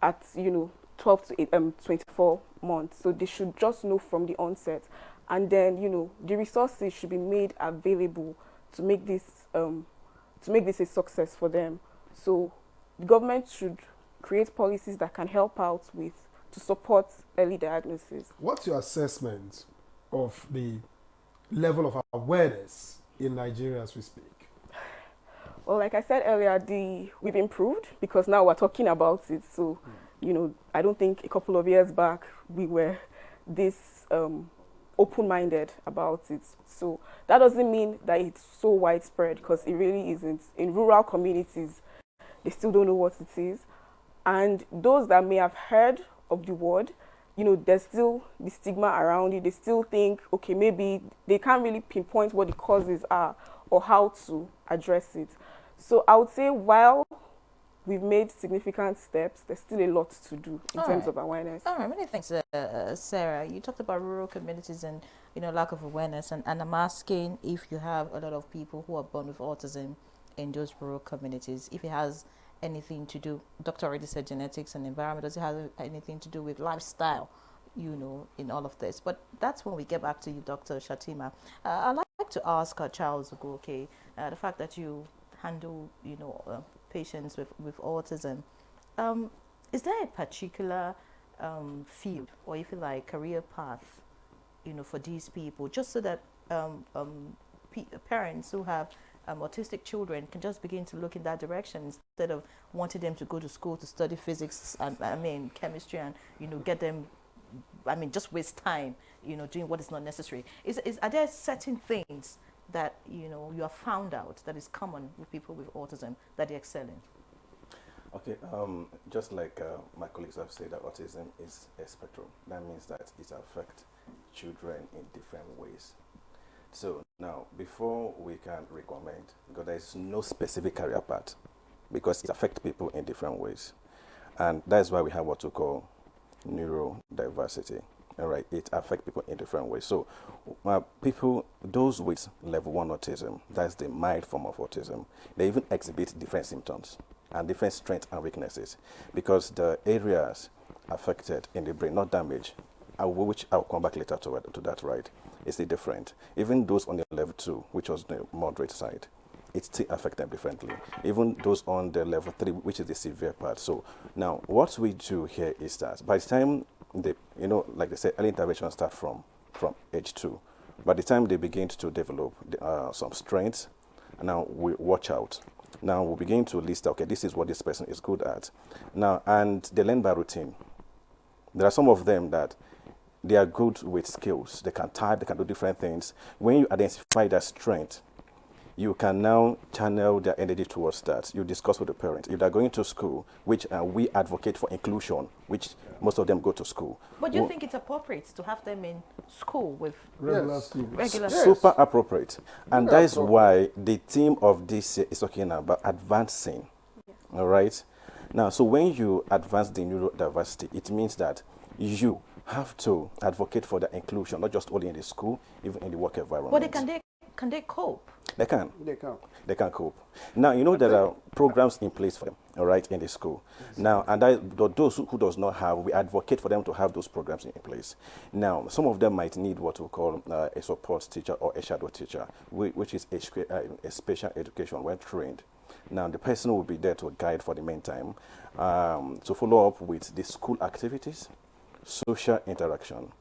at, you know, 12 to 24 months. So they should just know from the onset. And then, you know, the resources should be made available to make this a success for them. So the government should create policies that can help out with, to support early diagnosis. What's your assessment of the level of awareness in Nigeria as we speak? Well, like I said earlier, we've improved because now we're talking about it. So, you know, I don't think a couple of years back we were this open-minded about it. So that doesn't mean that it's so widespread, because it really isn't. In rural communities, they still don't know what it is. And those that may have heard of the word, you know, there's still the stigma around it. They still think, okay, maybe they can't really pinpoint what the causes are or how to address it. So I would say while we've made significant steps, there's still a lot to do in terms of awareness. All right, many thanks, Sarah. You talked about rural communities and, you know, lack of awareness, and I'm asking if you have a lot of people who are born with autism in those rural communities, if it has anything to do, Doctor already said genetics and environment, does it have anything to do with lifestyle, you know, in all of this? But that's when we get back to you, Dr. Shatima. I'd like to ask Charles Ugoke, the fact that you handle, you know, patients with autism, is there a particular field, or if you like career path, you know, for these people, just so that parents who have autistic children can just begin to look in that direction, instead of wanting them to go to school to study physics and chemistry, and, you know, get them, just waste time, you know, doing what is not necessary? Are there certain things that, you know, you have found out that is common with people with autism that they excel in? Okay, just like my colleagues have said, that autism is a spectrum. That means that it affects children in different ways. So now, before we can recommend, because there is no specific career path, because it affects people in different ways. And that's why we have what we call neurodiversity. All right, it affects people in different ways. So people, those with level 1 autism, that's the mild form of autism, they even exhibit different symptoms and different strengths and weaknesses, because the areas affected in the brain, not damaged, which I'll come back later to that, right, is different. Even those on the level 2, which was the moderate side, it still affects them differently. Even those on the level 3, which is the severe part. So now what we do here is that by the time they, you know, like they said, early intervention start from age 2. By the time they begin to develop some strengths, now we watch out. Now we begin to list, okay, this is what this person is good at. Now, and they learn by routine. There are some of them that they are good with skills. They can type, they can do different things. When you identify that strength, you can now channel their energy towards that. You discuss with the parents. If they're going to school, which we advocate for inclusion, which most of them go to school. But do you think it's appropriate to have them in school with regular school? Regular Super appropriate. And that is why the theme of this is talking about advancing. All right? Now, so when you advance the neurodiversity, it means that you have to advocate for the inclusion, not just only in the school, even in the work environment. But can they cope? They can. They can cope. Now, you know, there are programs in place for them, all right, in the school. Yes. Now, and those who does not have, we advocate for them to have those programs in place. Now, some of them might need what we call a support teacher or a shadow teacher, which is a special education, well trained. Now, the person will be there to guide for the meantime, to follow up with the school activities, social interaction,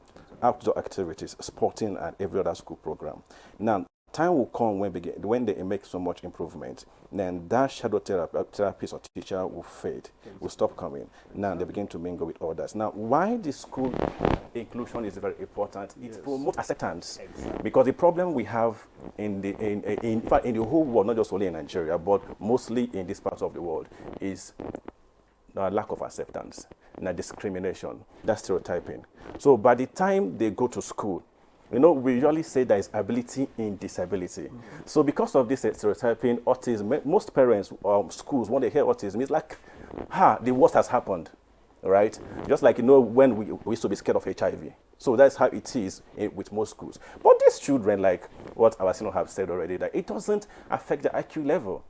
outdoor activities, sporting, and every other school program. Now, time will come when they make so much improvement, then that shadow therapist or teacher will fade, will stop coming. Now they begin to mingle with others. Now, why the school inclusion is very important? It promotes acceptance, because the problem we have in fact in the whole world, not just only in Nigeria, but mostly in this part of the world, is lack of acceptance, discrimination, that's stereotyping. So by the time they go to school, we usually say there is ability in disability. So because of this stereotyping, autism, most parents or schools, when they hear autism, it's like, the worst has happened, right? Just like, when we used to be scared of HIV. So that's how it is with most schools. But these children, like what our seniors have said already, that it doesn't affect the IQ level.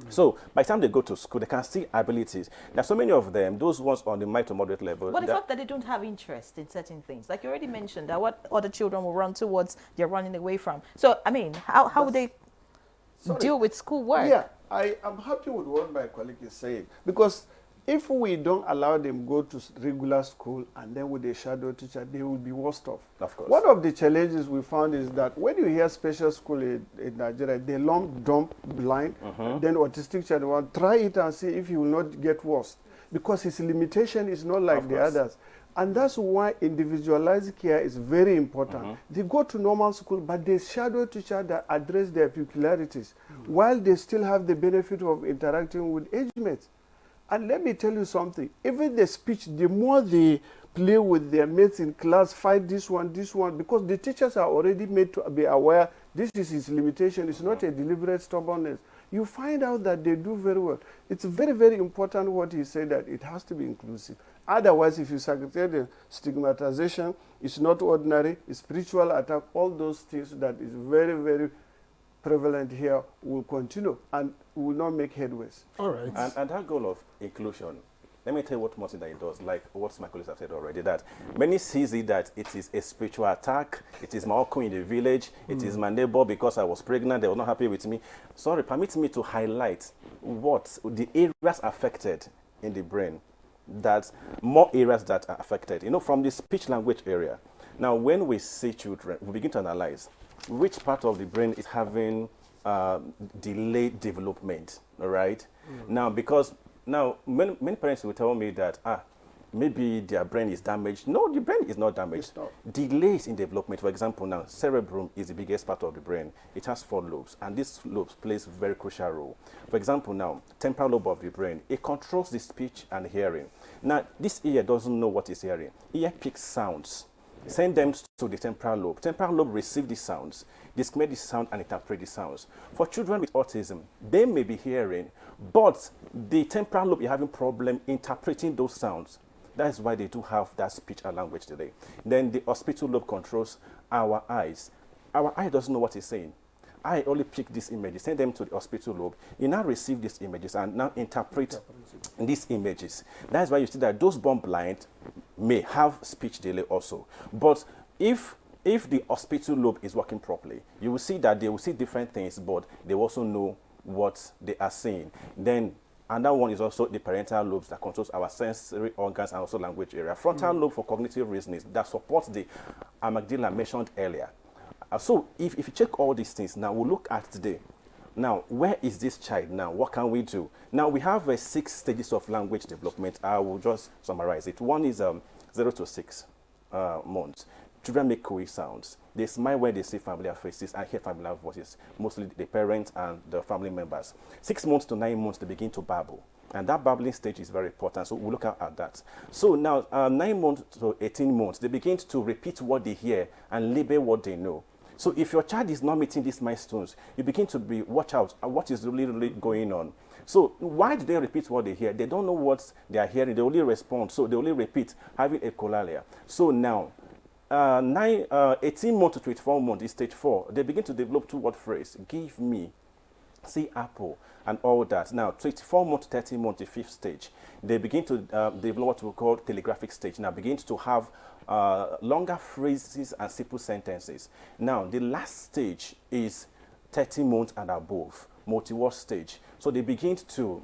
So by the time they go to school, they can see abilities. Now, so many of them, those ones on the mild to moderate level. But the fact that they don't have interest in certain things, like you already mentioned, that what other children will run towards, they're running away from. So, I mean, how would they deal with schoolwork? Yeah, I am happy with what my colleague is saying, because if we don't allow them go to regular school and then with a shadow teacher, they will be worse off. Of course. One of the challenges we found is that when you hear special school in Nigeria, they dump blind, then autistic child, try it and see if he will not get worse, because his limitation is not like the others. And that's why individualized care is very important. They go to normal school, but they shadow teacher that address their peculiarities, while they still have the benefit of interacting with age mates. And let me tell you something, even the speech, the more they play with their mates in class, fight this one, because the teachers are already made to be aware this is his limitation, it's not a deliberate stubbornness. You find out that they do very well. It's very, very important what he said, that it has to be inclusive. Otherwise, if you segregate the stigmatization, it's not ordinary, it's spiritual attack, all those things that is very, very prevalent here will continue and will not make headways. All right. And that goal of inclusion, let me tell you what Martin that it does, like what my colleagues have said already, that many sees it that it is a spiritual attack, it is my uncle in the village, it is my neighbor because I was pregnant, they were not happy with me. Sorry, permit me to highlight what the areas affected in the brain, that more areas that are affected, from the speech language area. Now, when we see children, we begin to analyze which part of the brain is having delayed development, all right? Now, because many parents will tell me that, maybe their brain is damaged. No, the brain is not damaged. Delays in development, for example, now, cerebrum is the biggest part of the brain. It has 4 lobes, and this lobes plays a very crucial role. For example, now, temporal lobe of the brain, it controls the speech and hearing. Now, this ear doesn't know what it's hearing. Ear picks sounds, send them to the temporal lobe. Temporal lobe receive the sounds, discriminate the sound, and interpret the sounds. For children with autism, they may be hearing, but the temporal lobe is having problem interpreting those sounds. That's why they do have that speech and language today. Then the occipital lobe controls our eyes. Our eye doesn't know what it's saying. I only pick these images, send them to the occipital lobe. You now receive these images and now interpret these images. That's why you see that those born blind may have speech delay also. But if the occipital lobe is working properly, you will see that they will see different things, but they also know what they are saying. Then another one is also the parental lobes that controls our sensory organs and also language area. Frontal lobe for cognitive reasoning that supports the amygdala mentioned earlier. So if you check all these things, now we'll look at today. Now, where is this child now? What can we do? Now, we have 6 stages of language development. I will just summarize it. One is 0 to 6 months. Children make cooey sounds. They smile when they see familiar faces and hear familiar voices, mostly the parents and the family members. 6 months to 9 months, they begin to babble. And that babbling stage is very important, so we'll look at that. So now, 9 months to 18 months, they begin to repeat what they hear and label what they know. So if your child is not meeting these milestones, you begin to watch out at what is really going on. So why do they repeat what they hear? They don't know what they are hearing. They only respond. So they only repeat, having echolalia. So now, 18 months to 24 months is stage 4. They begin to develop 2-word phrase, give me, see apple, and all that. Now, 24 months to 30 months, the 5th stage. They begin to develop what we call telegraphic stage. Now, begins to have longer phrases and simple sentences. Now, the last stage is 30 months and above, multi-word stage. So they begin to,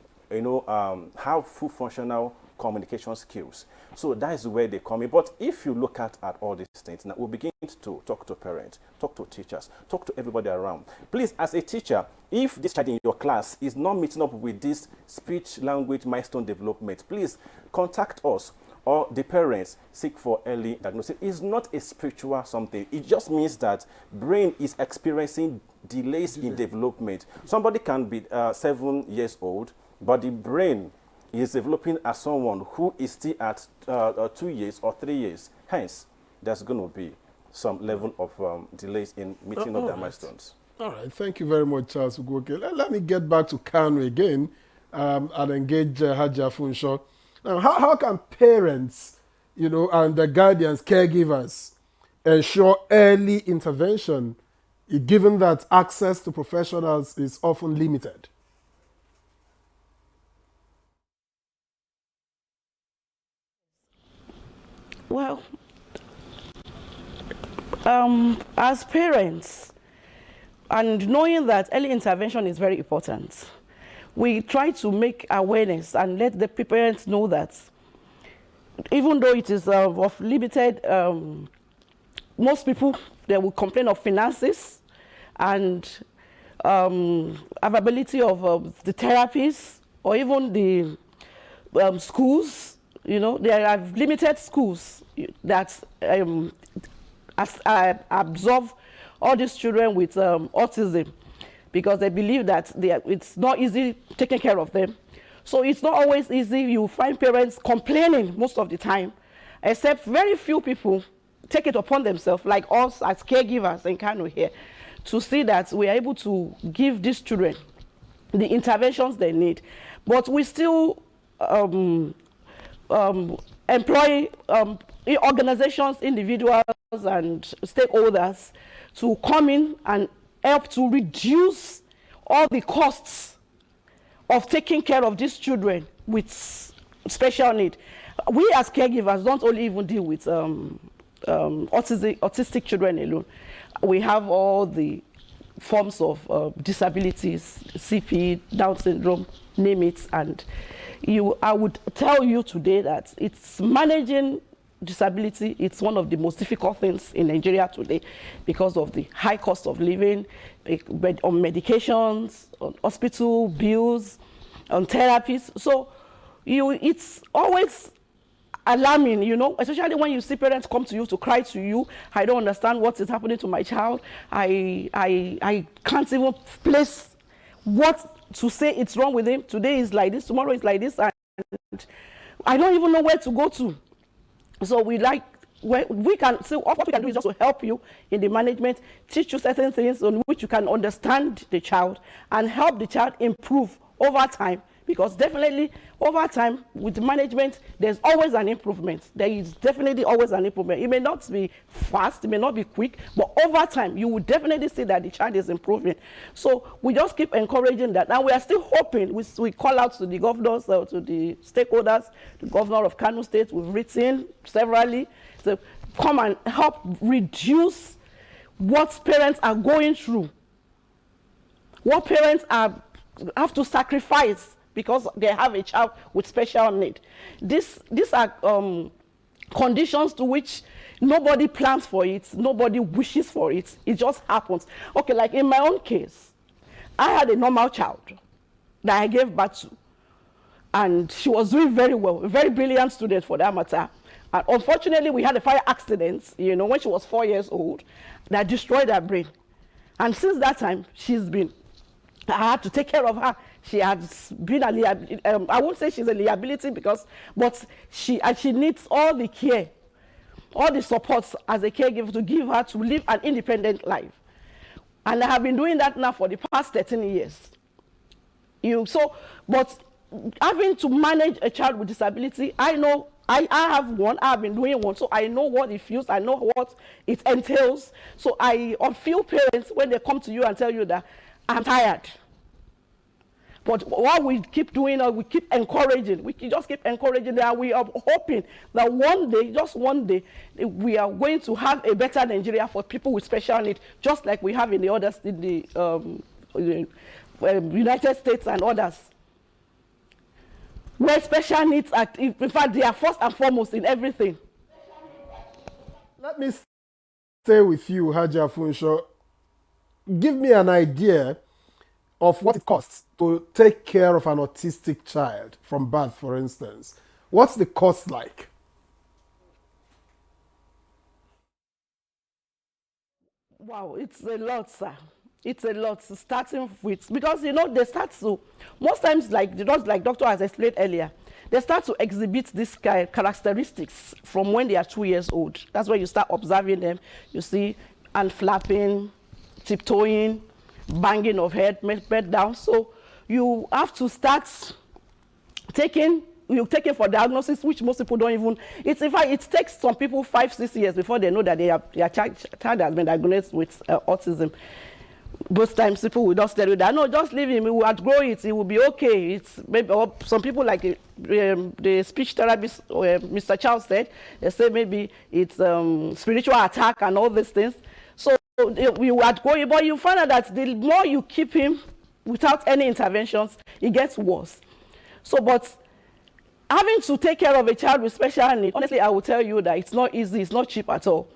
have full functional communication skills. So that is where they come in. But if you look at all these things, now we'll begin to talk to parents, talk to teachers, talk to everybody around. Please, as a teacher, if this child in your class is not meeting up with this speech language milestone development, please contact us, or the parents seek for early diagnosis. It's not a spiritual something. It just means that brain is experiencing delays in development. Somebody can be 7 years old, but the brain is developing as someone who is still at 2 years or 3 years. Hence, there's going to be some level of delays in meeting up their milestones. All right, thank you very much, Charles Ugoke. Let me get back to Kanu again and engage Haja Funsho. Now, how can parents, and the guardians, caregivers, ensure early intervention, given that access to professionals is often limited? Well, as parents, and knowing that early intervention is very important, we try to make awareness and let the parents know that even though it is of limited, most people, they will complain of finances and availability of the therapies or even the schools. There are limited schools that absorb all these children with autism, because they believe that it's not easy taking care of them. So it's not always easy. You find parents complaining most of the time, except very few people take it upon themselves, like us as caregivers in Kano here, to see that we are able to give these children the interventions they need. But we still employ organizations, individuals, and stakeholders to come in and help to reduce all the costs of taking care of these children with special need. We as caregivers don't only even deal with autistic children alone. We have all the forms of disabilities, CP, Down syndrome, name it. And I would tell you today that it's managing disability. It's one of the most difficult things in Nigeria today because of the high cost of living, on medications, on hospital bills, on therapies. So it's always alarming, especially when you see parents come to you to cry to you. I don't understand what is happening to my child. I can't even place what to say it's wrong with him. Today is like this, tomorrow is like this, and I don't even know where to go to. So we can see what we can do is just to help you in the management, teach you certain things on which you can understand the child and help the child improve over time. Because definitely over time with management, there's always an improvement. There is definitely always an improvement. It may not be fast, it may not be quick, but over time you will definitely see that the child is improving. So we just keep encouraging that. And we are still hoping, we call out to the governors, to the stakeholders, the governor of Kano State, we've written severally, to come and help reduce what parents are going through, what parents have to sacrifice because they have a child with special need. These are conditions to which nobody plans for it, nobody wishes for it. It just happens. Okay, like in my own case, I had a normal child that I gave birth to, and she was doing very well, a very brilliant student for that matter. And unfortunately, we had a fire accident, when she was 4 years old, that destroyed her brain. And since that time, I had to take care of her. She has been I won't say she's a liability but she needs all the care, all the supports as a caregiver to give her to live an independent life. And I have been doing that now for the past 13 years. But having to manage a child with disability, I know I have one, I have been doing one, so I know what it feels, I know what it entails. So I feel parents when they come to you and tell you that I'm tired. But what we keep doing, we keep encouraging. We just keep encouraging that we are hoping that one day, just one day, we are going to have a better Nigeria for people with special needs, just like we have in the others, in the United States and others. where special needs are, in fact, they are first and foremost in everything. Let me stay with you, Haja Funsho. Give me an idea of what it costs to take care of an autistic child from birth, for instance. What's the cost like? Wow, it's a lot, sir. It's a lot, starting with, because, you know, they start to, most times, like Doctor has explained earlier, they start to exhibit these characteristics from when they are 2 years old. That's when you start observing them. You see, and flapping, tiptoeing, banging of head down. So you have to start you take it for diagnosis, which most people don't even. It's, in fact, it takes some people 5-6 years before they know that their child has been diagnosed with autism. Most times people will just tell you that, no, just leave him, he will outgrow it, it will be okay. It's maybe, or some people, like the speech therapist, Mr. Charles said, they say maybe it's spiritual attack and all these things. So we will outgrow it, but you find out that the more you keep him without any interventions, it gets worse. So, but having to take care of a child with special needs, honestly, I will tell you that it's not easy, it's not cheap at all.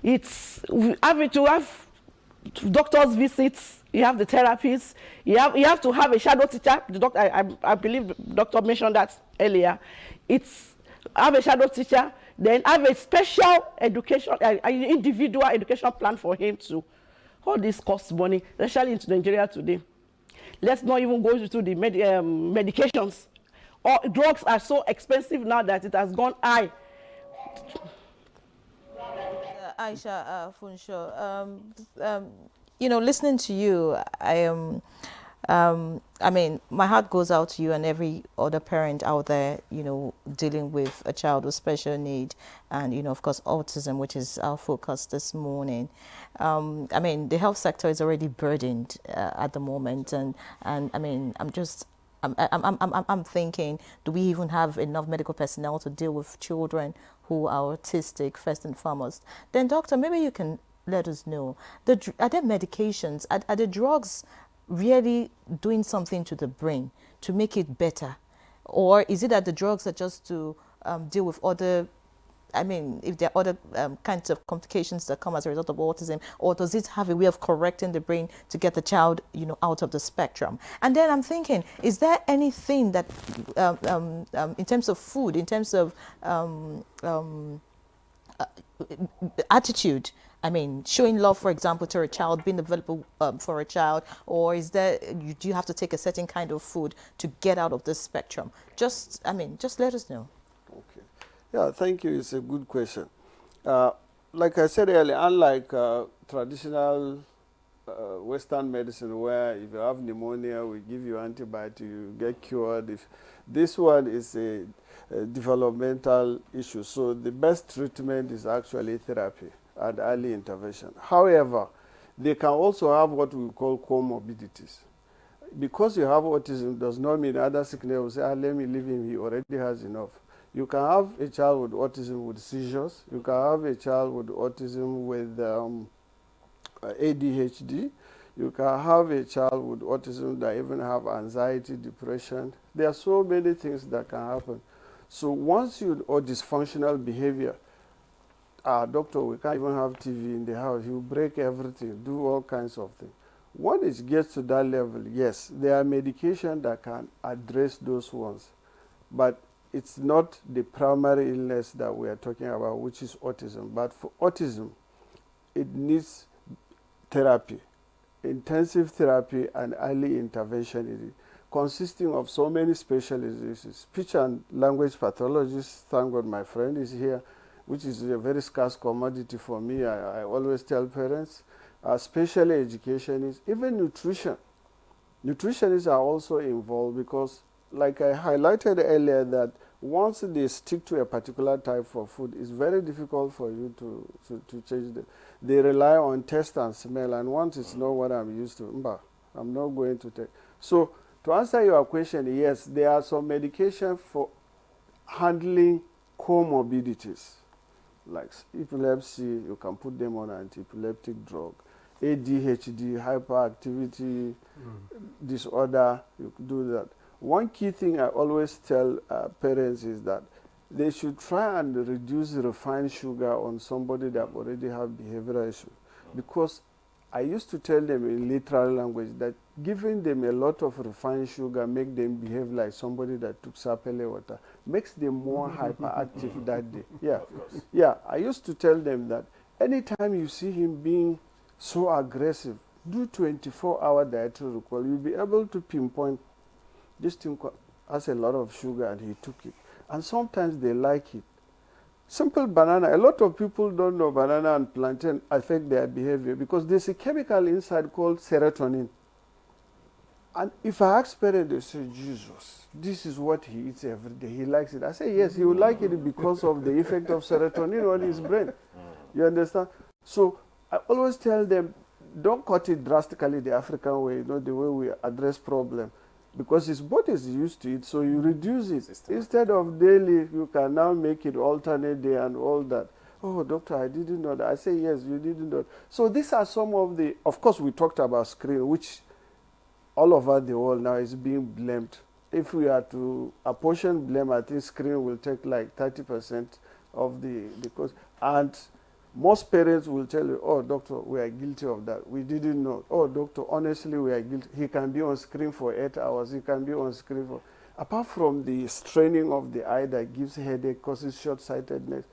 It's having to have doctor's visits, you have the therapists, you have to have a shadow teacher. The doctor, I believe the doctor mentioned that earlier. It's have a shadow teacher, then have a special education, an individual education plan for him too. All this costs money, especially into Nigeria today. Let's not even go into the medications. Drugs are so expensive now that it has gone high. Aisha Funsho, you know, listening to you, I mean, my heart goes out to you and every other parent out there, you know, dealing with a child with special need and, you know, of course, autism, which is our focus this morning. I mean, the health sector is already burdened at the moment, and I mean, I'm thinking, do we even have enough medical personnel to deal with children who are autistic, first and foremost? Then, doctor, maybe you can let us know, are there medications, are the drugs really doing something to the brain to make it better? Or is it that the drugs are just to deal with other, I mean, if there are other kinds of complications that come as a result of autism, or does it have a way of correcting the brain to get the child, you know, out of the spectrum? And then I'm thinking, is there anything that, in terms of food, in terms of attitude, I mean, showing love, for example, to a child, being available for a child, or is there, do you have to take a certain kind of food to get out of this spectrum? Just, I mean, just let us know. Okay. Yeah, thank you. It's a good question. Like I said earlier, unlike traditional Western medicine, where if you have pneumonia, we give you antibiotic, you get cured. This one is a developmental issue, so the best treatment is actually therapy and early intervention. However, they can also have what we call comorbidities. Because you have autism does not mean other sickness will say, let me leave him, he already has enough. You can have a child with autism with seizures. You can have a child with autism with ADHD. You can have a child with autism that even have anxiety, depression. There are so many things that can happen. So once you, or dysfunctional behavior, doctor, we can't even have TV in the house. You break everything, do all kinds of things. When it gets to that level, yes, there are medications that can address those ones. But it's not the primary illness that we are talking about, which is autism. But for autism, it needs therapy, intensive therapy and early intervention, consisting of so many specialists. Speech and language pathologists, thank God my friend is here, which is a very scarce commodity for me. I always tell parents, special educationists, even nutrition. Nutritionists are also involved because, like I highlighted earlier, that once they stick to a particular type of food, it's very difficult for you to change them. They rely on taste and smell, and once it's not what I'm used to, I'm not going to take. So to answer your question, yes, there are some medication for handling comorbidities, like epilepsy. You can put them on anti-epileptic drug. ADHD, hyperactivity disorder, you do that. One key thing I always tell parents is that they should try and reduce refined sugar on somebody that already have behavioral issue. Because I used to tell them in literal language that giving them a lot of refined sugar make them behave like somebody that took sapele water, makes them more hyperactive that day. Yeah, yeah. I used to tell them that anytime you see him being so aggressive, do 24-hour dietary recall. You'll be able to pinpoint this thing has a lot of sugar and he took it. And sometimes they like it. Simple banana. A lot of people don't know banana and plantain affect their behavior because there's a chemical inside called serotonin. And if I ask parents, they say, Jesus, this is what he eats every day. He likes it. I say, yes, he will like it because of the effect of serotonin on his brain. You understand? So I always tell them, don't cut it drastically the African way, you know, the way we address problem. Because his body is used to it, so you reduce it. Instead of daily, you can now make it alternate day and all that. Oh, doctor, I didn't know that. I say, yes, you didn't know. So these are some of the, of course, we talked about screen, which all over the world now is being blamed. If we are to apportion blame, I think screen will take like 30% of the cost. And most parents will tell you, oh, doctor, we are guilty of that. We didn't know. Oh, doctor, honestly, we are guilty. He can be on screen for 8 hours. He can be on screen for... Apart from the straining of the eye that gives headache, causes short-sightedness,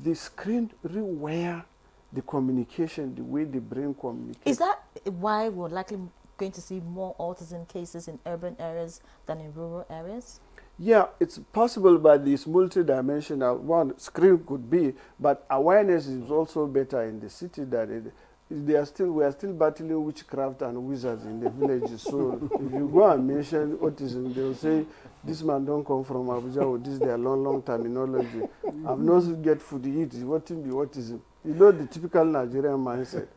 the screen rewire the communication, the way the brain communicates. Is that why we're likely going to see more autism cases in urban areas than in rural areas? Yeah, it's possible, but it's multidimensional. One, screen could be, but awareness is also better in the city than we are still battling witchcraft and wizards in the villages. So if you go and mention autism, they'll say, this man don't come from Abuja, or this is their long terminology. I've not get food to eat, what will be autism? You know, the typical Nigerian mindset.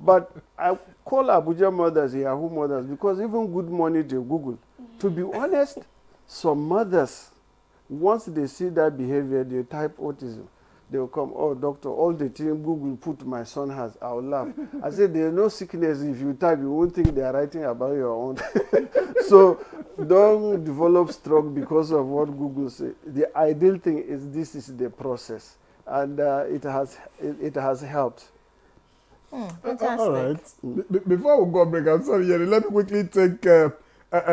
But I call Abuja mothers Yahoo mothers because even good money they Google. To be honest, some mothers, once they see that behavior, they type autism. They will come, oh, doctor, all the thing Google put my son has, I'll laugh. I said, there's no sickness. If you type, you won't think they are writing about your own. So don't develop stroke because of what Google says. The ideal thing is this is the process. And it has helped. Fantastic. All right. Before we go break, I'm sorry, Yeri, let me quickly take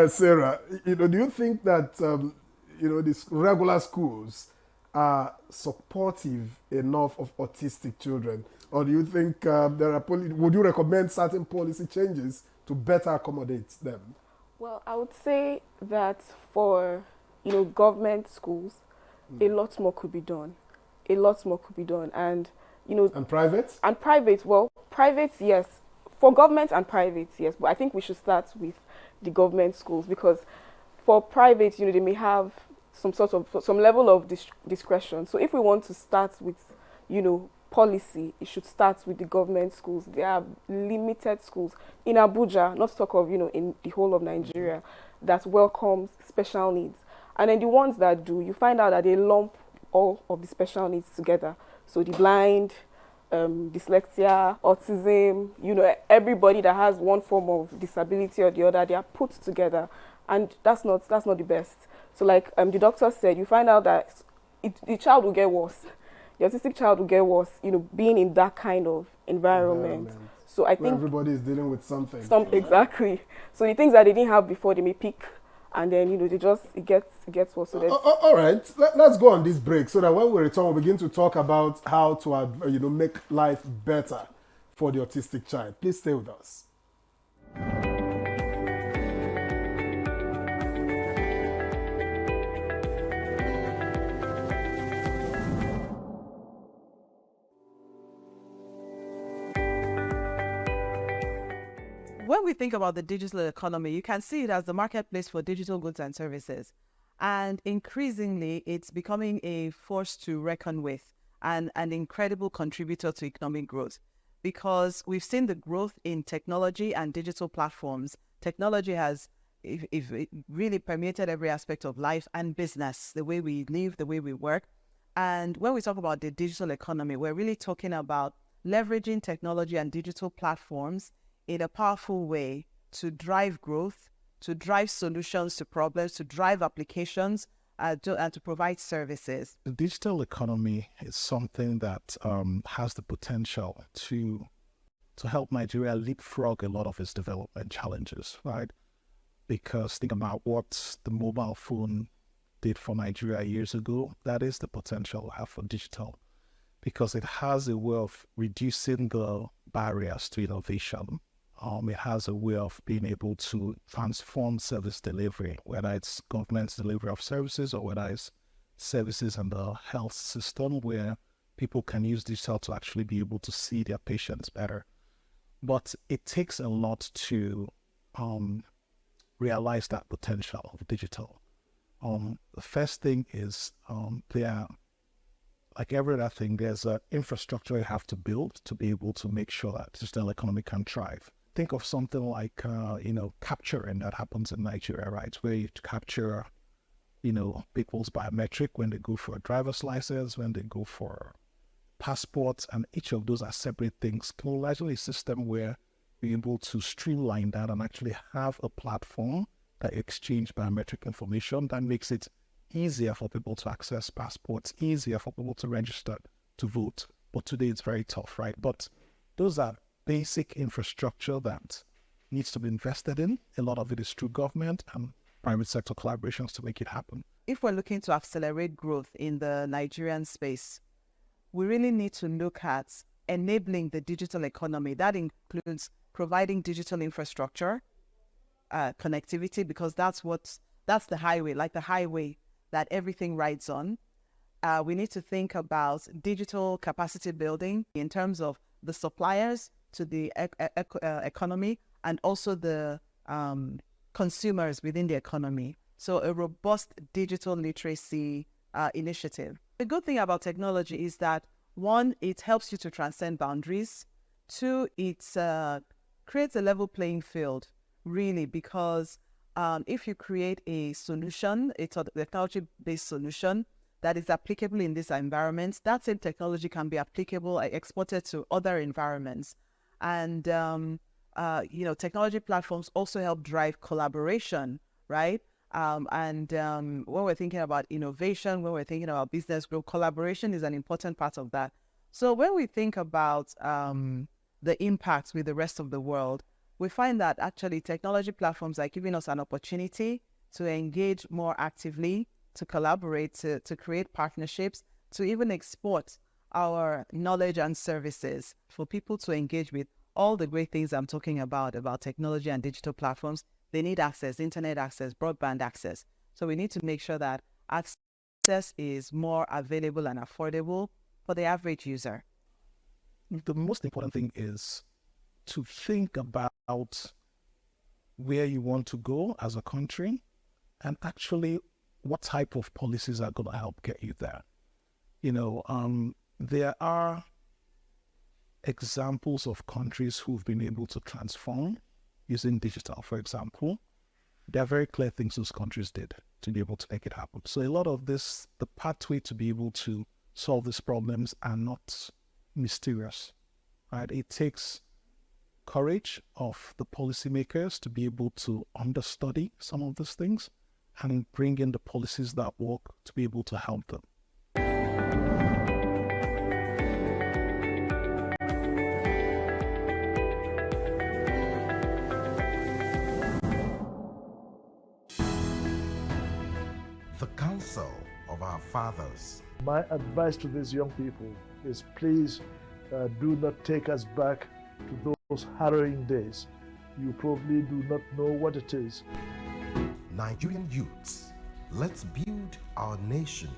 Sarah. You know, do you think that you know, these regular schools are supportive enough of autistic children, or do you think there are would you recommend certain policy changes to better accommodate them? Well, I would say that for government schools, a lot more could be done. A lot more could be done, and and private? And private, well, private, yes. For government and private, yes. But I think we should start with the government schools, because for private, they may have some level of discretion. So if we want to start with, policy, it should start with the government schools. There are limited schools in Abuja, not to talk of, in the whole of Nigeria, that welcomes special needs. And then the ones that do, you find out that they lump all of the special needs together. So the blind, dyslexia, autism, everybody that has one form of disability or the other, they are put together, and that's not the best. So like the doctor said, you find out that the child will get worse. The autistic child will get worse, being in that kind of environment. So I think everybody is dealing with something. Exactly. So the things that they didn't have before, they may peak. And then, it gets worse. So all right, let's go on this break so that when we return, we'll begin to talk about how to, make life better for the autistic child. Please stay with us. When we think about the digital economy, you can see it as the marketplace for digital goods and services. And increasingly, it's becoming a force to reckon with and an incredible contributor to economic growth, because we've seen the growth in technology and digital platforms. Technology has it really permeated every aspect of life and business, the way we live, the way we work. And when we talk about the digital economy, we're really talking about leveraging technology and digital platforms in a powerful way to drive growth, to drive solutions to problems, to drive applications, and to provide services. The digital economy is something that has the potential to help Nigeria leapfrog a lot of its development challenges, right? Because think about what the mobile phone did for Nigeria years ago. That is the potential we have for digital, because it has a way of reducing the barriers to innovation. It has a way of being able to transform service delivery, whether it's government's delivery of services or whether it's services in the health system, where people can use digital to actually be able to see their patients better. But it takes a lot to realize that potential of digital. The first thing is like every other thing, there's an infrastructure you have to build to be able to make sure that digital economy can thrive. Think of something like, capturing that happens in Nigeria, right? Where you capture, people's biometric when they go for a driver's license, when they go for passports, and each of those are separate things. Can we imagine a system where you're able to streamline that and actually have a platform that exchange biometric information that makes it easier for people to access passports, easier for people to register to vote? But today it's very tough, right? But those are basic infrastructure that needs to be invested in. A lot of it is through government and private sector collaborations to make it happen. If we're looking to accelerate growth in the Nigerian space, we really need to look at enabling the digital economy. That includes providing digital infrastructure, connectivity, because that's the highway, like the highway that everything rides on. We need to think about digital capacity building in terms of the suppliers to the economy and also the consumers within the economy. So a robust digital literacy initiative. The good thing about technology is that, one, it helps you to transcend boundaries. Two, it creates a level playing field, really, because if you create a solution, a technology-based solution that is applicable in this environment, that same technology can be applicable, exported to other environments. And, technology platforms also help drive collaboration, right? When we're thinking about innovation, when we're thinking about business growth, collaboration is an important part of that. So when we think about the impacts with the rest of the world, we find that actually technology platforms are giving us an opportunity to engage more actively, to collaborate, to create partnerships, to even export our knowledge and services for people to engage with all the great things I'm talking about technology and digital platforms. They need access, internet access, broadband access. So we need to make sure that access is more available and affordable for the average user. The most important thing is to think about where you want to go as a country and actually what type of policies are going to help get you there. There are examples of countries who've been able to transform using digital, for example. There are very clear things those countries did to be able to make it happen. So a lot of this, the pathway to be able to solve these problems are not mysterious, right? It takes courage of the policymakers to be able to understudy some of these things and bring in the policies that work to be able to help them. The counsel of our fathers. My advice to these young people is please do not take us back to those harrowing days. You probably do not know what it is. Nigerian youths, let's build our nation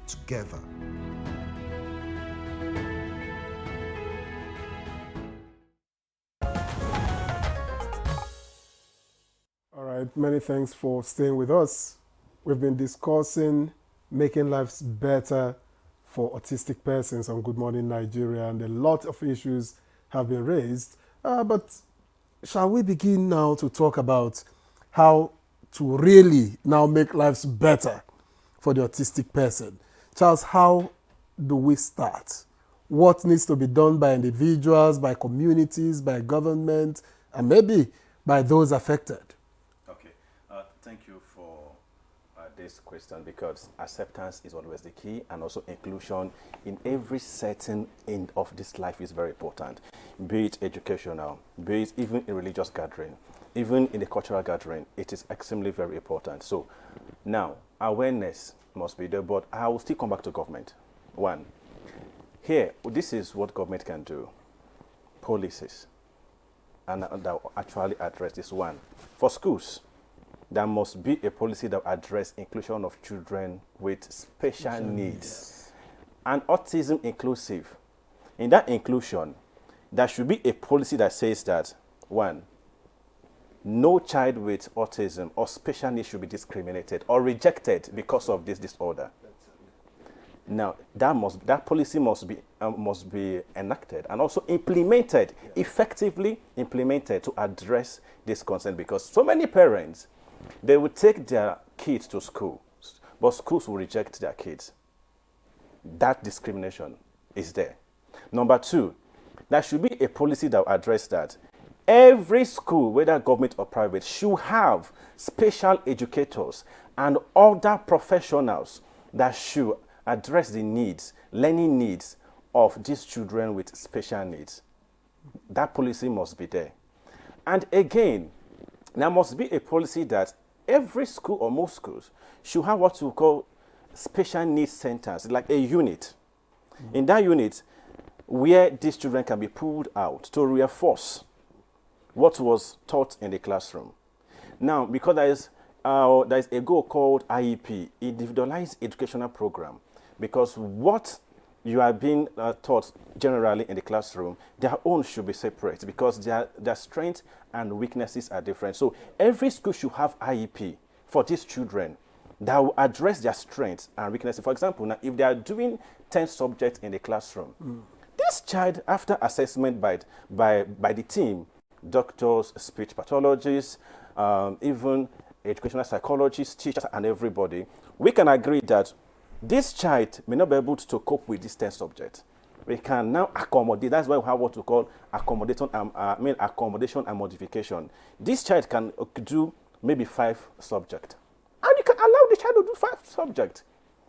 together. All right, many thanks for staying with us. We've been discussing making lives better for autistic persons on Good Morning Nigeria, and a lot of issues have been raised. But shall we begin now to talk about how to really now make lives better for the autistic person? Charles, how do we start? What needs to be done by individuals, by communities, by government, and maybe by those affected? Okay. this question because acceptance is always the key, and also inclusion in every setting of this life is very important, be it educational, be it even in religious gathering, even in the cultural gathering. It is extremely very important. So now awareness must be there, but I will still come back to government. One, here, this is what government can do. Policies, and that will actually address this. One, for schools, there must be a policy that address inclusion of children with special needs and autism inclusive. In that inclusion, there should be a policy that says that, one, no child with autism or special needs should be discriminated or rejected because of this disorder. Now, that policy must be enacted and also implemented, effectively implemented to address this concern, because so many parents, they will take their kids to school, but schools will reject their kids. That discrimination is there. Number two, there should be a policy that will address that. Every school, whether government or private, should have special educators and other professionals that should address the needs, learning needs of these children with special needs. That policy must be there. And again, there must be a policy that every school or most schools should have what we call special needs centers, like a unit. In that unit, where these children can be pulled out to reinforce what was taught in the classroom. Now, because there is a goal called IEP, Individualized Educational Program, because what you are being taught generally in the classroom, their own should be separate because their strengths and weaknesses are different. So every school should have IEP for these children that will address their strengths and weaknesses. For example, now if they are doing 10 subjects in the classroom, this child, after assessment by the team, doctors, speech pathologists, even educational psychologists, teachers, and everybody, we can agree that this child may not be able to cope with this 10 subjects. We can now accommodate. That's why we have what we call accommodation and modification. This child can do maybe 5 subjects. And you can allow the child to do 5 subjects.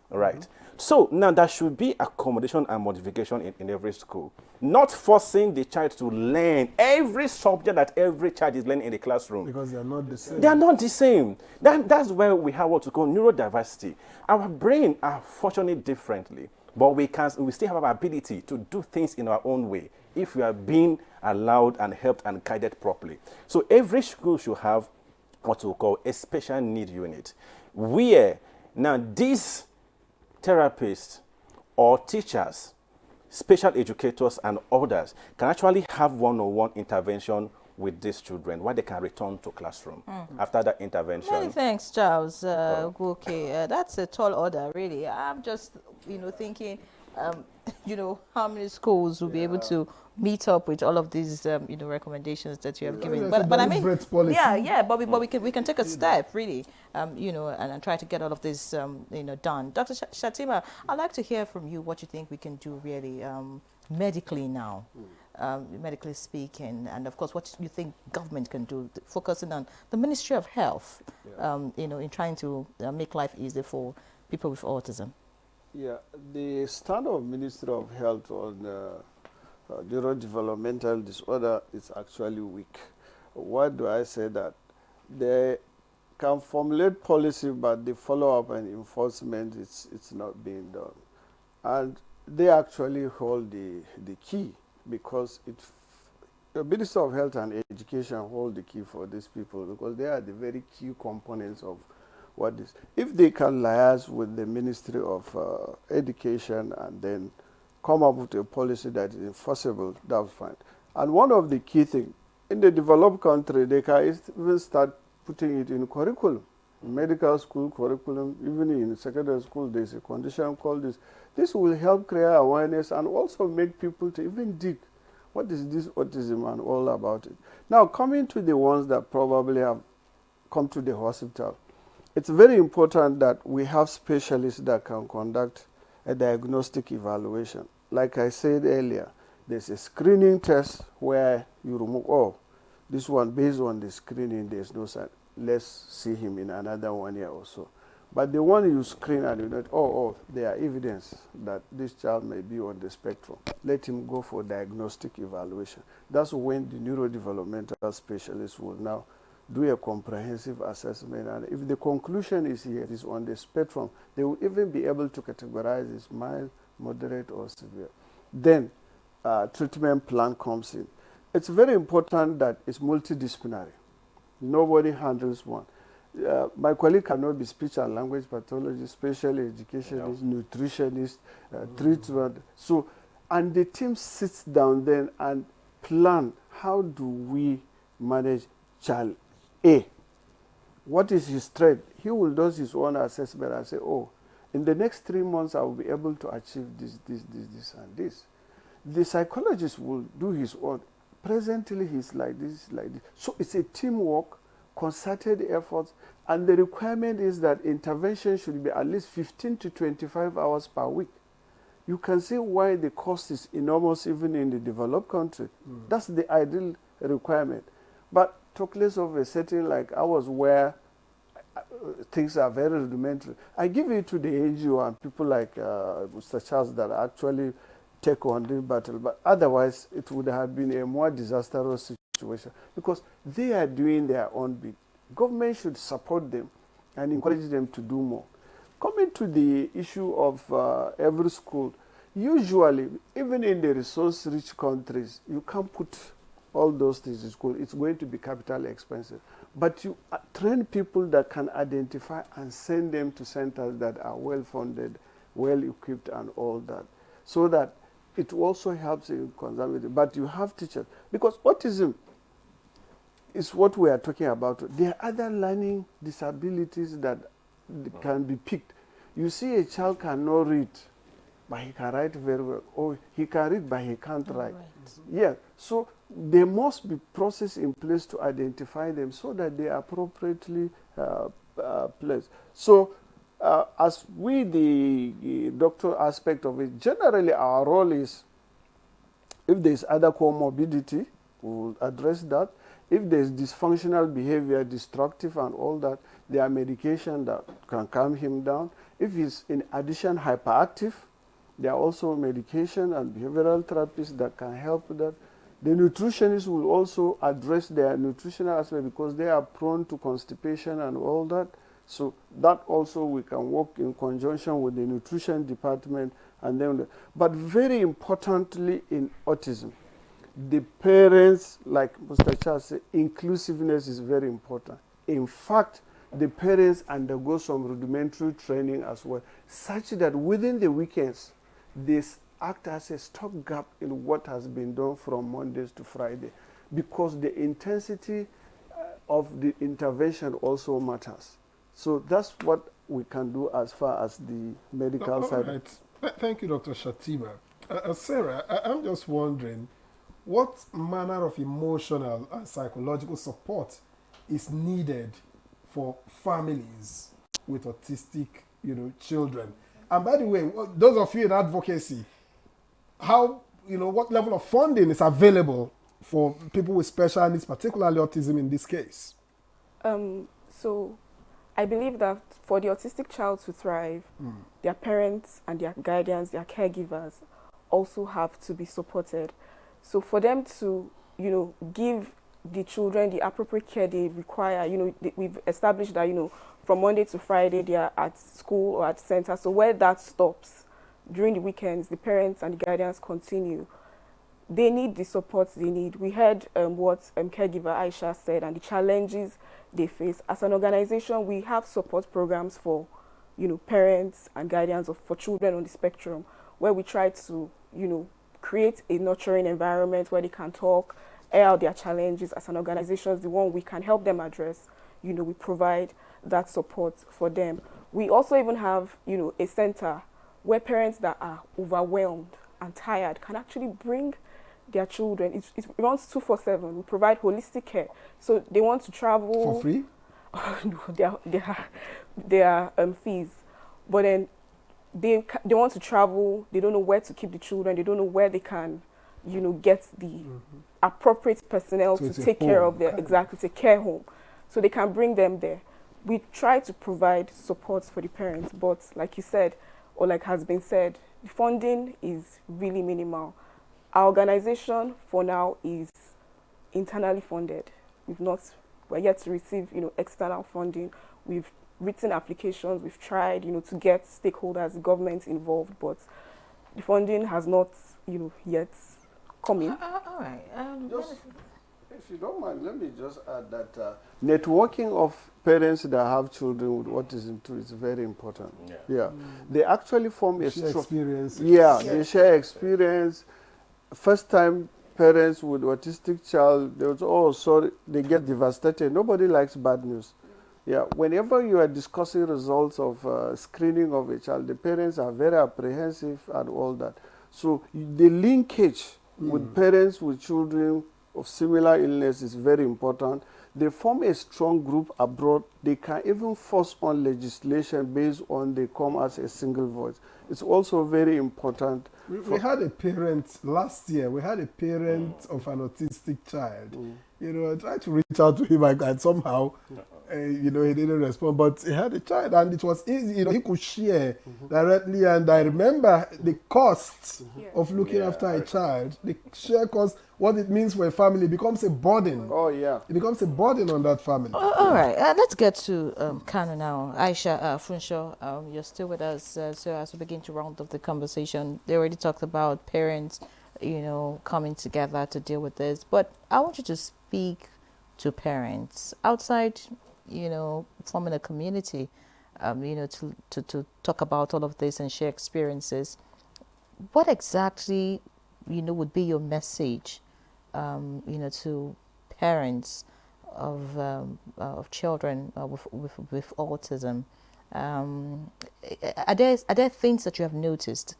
Right. So now there should be accommodation and modification in every school. Not forcing the child to learn every subject that every child is learning in the classroom. Because they are not the same. They are not the same. That's where we have what we call neurodiversity. Our brain are functioning differently, but we still have our ability to do things in our own way if we are being allowed and helped and guided properly. So every school should have what we call a special need unit, where now these therapists or teachers, special educators and others can actually have one-on-one intervention with these children while they can return to classroom after that intervention. Many thanks, Charles. That's a tall order, really. I'm just, thinking, how many schools will be able to meet up with all of these, recommendations that you have given. But I mean, but we can take a step, really, and try to get all of this, done. Dr. Shatima, I'd like to hear from you what you think we can do really medically now. Medically speaking, and of course what you think government can do, focusing on the Ministry of Health, in trying to make life easier for people with autism. Yeah, the stand of Ministry of Health on neurodevelopmental disorder is actually weak. Why do I say that? They can formulate policy, but the follow-up and enforcement, it's not being done. And they actually hold the key, because the Minister of Health and Education hold the key for these people, because they are the very key components of what is. If they can liaise with the Ministry of Education and then come up with a policy that is enforceable, that's fine. And one of the key things, in the developed country, they can even start putting it in curriculum. In medical school curriculum, even in secondary school, there's a condition called this. This will help create awareness and also make people to even dig, what is this autism and all about it. Now, coming to the ones that probably have come to the hospital, it's very important that we have specialists that can conduct a diagnostic evaluation. Like I said earlier, there's a screening test where you remove, this one, based on the screening, there's no sign. Let's see him in another 1 year or so. But the one you screen and you know, oh, there are evidence that this child may be on the spectrum. Let him go for diagnostic evaluation. That's when the neurodevelopmental specialist will now do a comprehensive assessment. And if the conclusion is here, it is on the spectrum, they will even be able to categorize as mild, moderate, or severe. Then treatment plan comes in. It's very important that it's multidisciplinary. Nobody handles one. My colleague cannot be speech and language pathologist, special educationist, nutritionist, treatment. So, and the team sits down then and plan, how do we manage child A? What is his strength? He will do his own assessment and say, oh, in the next 3 months, I will be able to achieve this, and this. The psychologist will do his own. Presently, he's like this, like this. So it's a teamwork, concerted efforts, and the requirement is that intervention should be at least 15 to 25 hours per week. You can see why the cost is enormous even in the developed country. That's the ideal requirement. But talk less of a setting like ours where things are very rudimentary. I give it to the NGO and people like Mr. Charles that actually take on the battle, but otherwise it would have been a more disastrous situation because they are doing their own bit. Government should support them and encourage them to do more. Coming to the issue of every school, usually, even in the resource-rich countries, you can't put all those things in school. It's going to be capital expensive. But you train people that can identify and send them to centers that are well-funded, well-equipped, and all that, so that it also helps in conservative. But you have teachers, because autism is what we are talking about. There are other learning disabilities that can be picked. You see a child cannot read, but he can write very well. Or he can read, but he can't write. Yeah, so there must be process in place to identify them so that they are appropriately placed. So as we, the doctor aspect of it, generally our role is, if there's other comorbidity, we will address that. If there's dysfunctional behavior, destructive and all that, there are medication that can calm him down. If he's in addition hyperactive, there are also medication and behavioral therapies that can help with that. The nutritionists will also address their nutritional aspect because they are prone to constipation and all that. So that also we can work in conjunction with the nutrition department. And then, but very importantly in autism, the parents, like Mr. Charles said, inclusiveness is very important. In fact, the parents undergo some rudimentary training as well, such that within the weekends, they act as a stopgap in what has been done from Mondays to Friday, because the intensity of the intervention also matters. So that's what we can do as far as the medical side. Right. Thank you, Dr. Shatima. Sarah, I'm just wondering, what manner of emotional and psychological support is needed for families with autistic, children? And by the way, those of you in advocacy, how, what level of funding is available for people with special needs, particularly autism in this case? So I believe that for the autistic child to thrive, their parents and their guardians, their caregivers also have to be supported. So for them to, give the children the appropriate care they require, we've established that, from Monday to Friday, they are at school or at center. So where that stops, during the weekends, the parents and the guardians continue. They need the support they need. We heard what caregiver Aisha said and the challenges they face. As an organization, we have support programs for, parents and guardians for children on the spectrum, where we try to, create a nurturing environment where they can talk, air out their challenges. As an organization, the one we can help them address, we provide that support for them. We also even have, a center where parents that are overwhelmed and tired can actually bring their children. It runs 24/7. We provide holistic care. So they want to travel for free. No, there are fees, but then they want to travel. They don't know where to keep the children. They don't know where they can, get the appropriate personnel to take care of their take care home. So they can bring them there. we try to provide support for the parents, but like you said, or like has been said, the funding is really minimal. Our organization for now is internally funded. We're yet to receive, external funding. We've written applications, we've tried, to get stakeholders, government involved, but the funding has not, yet come in. All right. If you don't mind, let me just add that networking of parents that have children with autism too is very important. Yeah. They actually form a share experience. Yeah, they share experience. First time parents with autistic child, they was, oh, sorry, they get devastated. Nobody likes bad news. Yeah, whenever you are discussing results of screening of a child, the parents are very apprehensive and all that. So the linkage with parents with children of similar illness is very important. They form a strong group abroad. They can even force on legislation based on they come as a single voice. It's also very important. We had a parent last year. We had a parent of an autistic child. I tried to reach out to him and somehow, he didn't respond. But he had a child, and it was easy. He could share directly. And I remember the cost of looking after a child. The share cost, what it means for a family, becomes a burden. Oh yeah, it becomes a burden on that family. All right, let's get to Kanu now. Aisha Funsho, you're still with us. So as we begin to round up the conversation, they already talked about parents, coming together to deal with this. But I want you to speak to parents outside, forming a community, to talk about all of this and share experiences. What exactly, would be your message, to parents of children with autism? Are there things that you have noticed,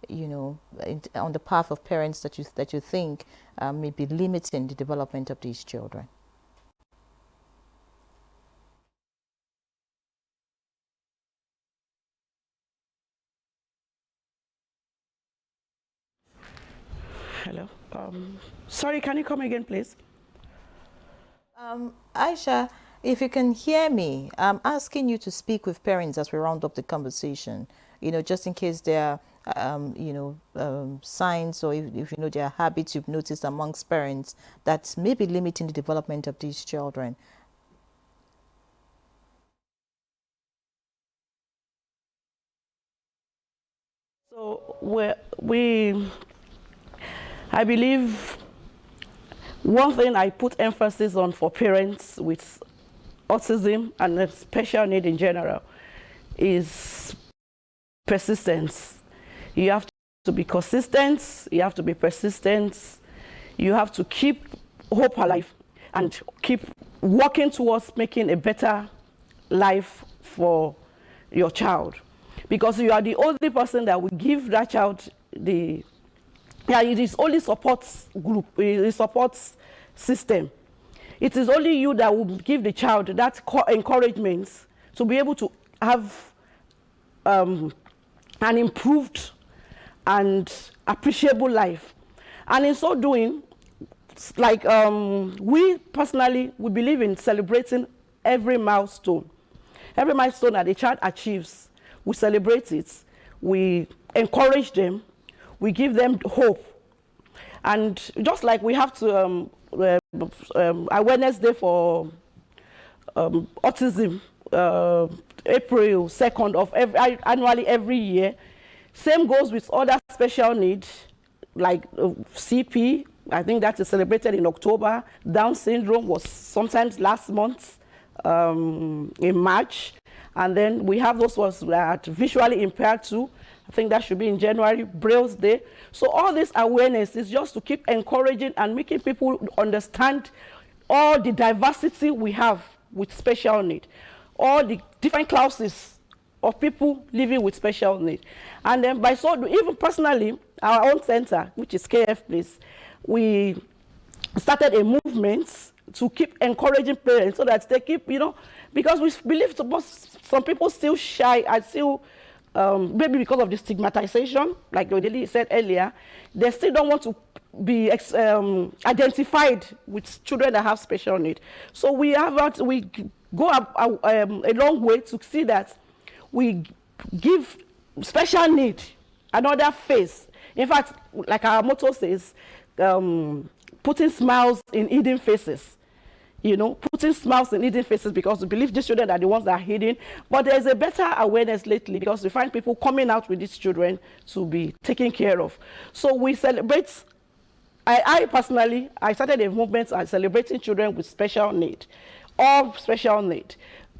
on the path of parents that you think may be limiting the development of these children? Hello. Sorry, can you come again, please? Aisha, if you can hear me, I'm asking you to speak with parents as we round up the conversation, just in case there are, signs, or if there are habits you've noticed amongst parents that may be limiting the development of these children. So I believe one thing I put emphasis on for parents with autism and special need in general is persistence. You have to be consistent, you have to be persistent, you have to keep hope alive and keep working towards making a better life for your child. Because you are the only person that will give that child it is only support group, it supports system. It is only you that will give the child that encouragement to be able to have an improved and appreciable life. And in so doing, like we personally, we believe in celebrating every milestone. Every milestone that a child achieves, we celebrate it, we encourage them, we give them hope. And just like we have to Awareness Day for autism, April 2nd of annually every year. Same goes with other special needs like CP. I think that is celebrated in October. Down syndrome was sometimes last month in March. And then we have those ones that are visually impaired too. I think that should be in January, Braille's Day. So all this awareness is just to keep encouraging and making people understand all the diversity we have with special need, all the different classes of people living with special need. And then by so even personally, our own center, which is KF Place, we started a movement to keep encouraging parents so that they keep, because we believe some people still shy and still, maybe because of the stigmatization, like Odeli said earlier, they still don't want to be identified with children that have special need. So we go a long way to see that we give special need another face. In fact, like our motto says, putting smiles in hidden faces. You know, putting smiles in hidden faces, because we believe these children are the ones that are hidden. But there's a better awareness lately, because we find people coming out with these children to be taken care of. So we celebrate. I personally, I started a movement celebrating children with special need, all special need.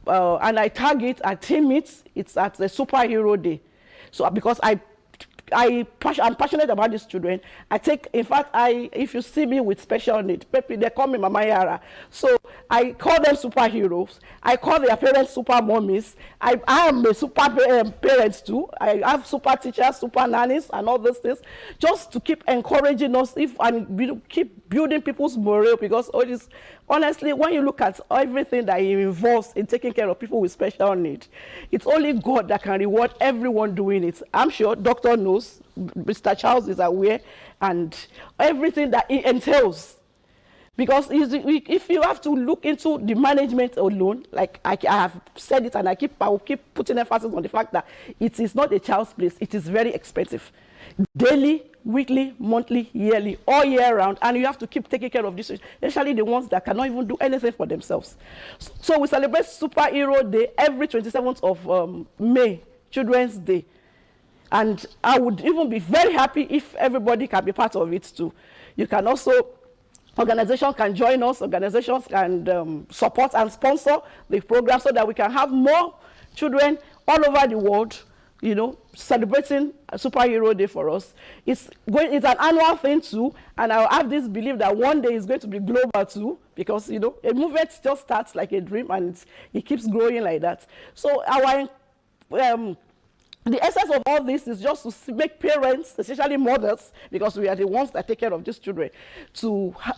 And I target, I team it, it's at the Superhero Day. So because I'm passionate about these children. I take, in fact, if you see me with special needs, they call me Mama Yara. So I call them superheroes. I call their parents super mommies. I am a super parents too. I have super teachers, super nannies, and all those things, just to keep encouraging us and keep building people's morale, because all this, honestly, when you look at everything that involves in taking care of people with special needs, it's only God that can reward everyone doing it. I'm sure Doctor knows, Mr. Charles is aware, and everything that it entails. Because if you have to look into the management alone, like I have said it, and I will keep putting emphasis on the fact that it is not a child's place. It is very expensive. Daily, weekly, monthly, yearly, all year round, and you have to keep taking care of this, especially the ones that cannot even do anything for themselves. So we celebrate Superhero Day every 27th of May, Children's Day. And I would even be very happy if everybody can be part of it too. You can also, organizations can join us, organizations can support and sponsor the program, so that we can have more children all over the world, you know, celebrating a Superhero Day for us. It's an annual thing too, and I have this belief that one day it's going to be global too, because, you know, a movement just starts like a dream, and it keeps growing like that. So the essence of all this is just to make parents, especially mothers, because we are the ones that take care of these children,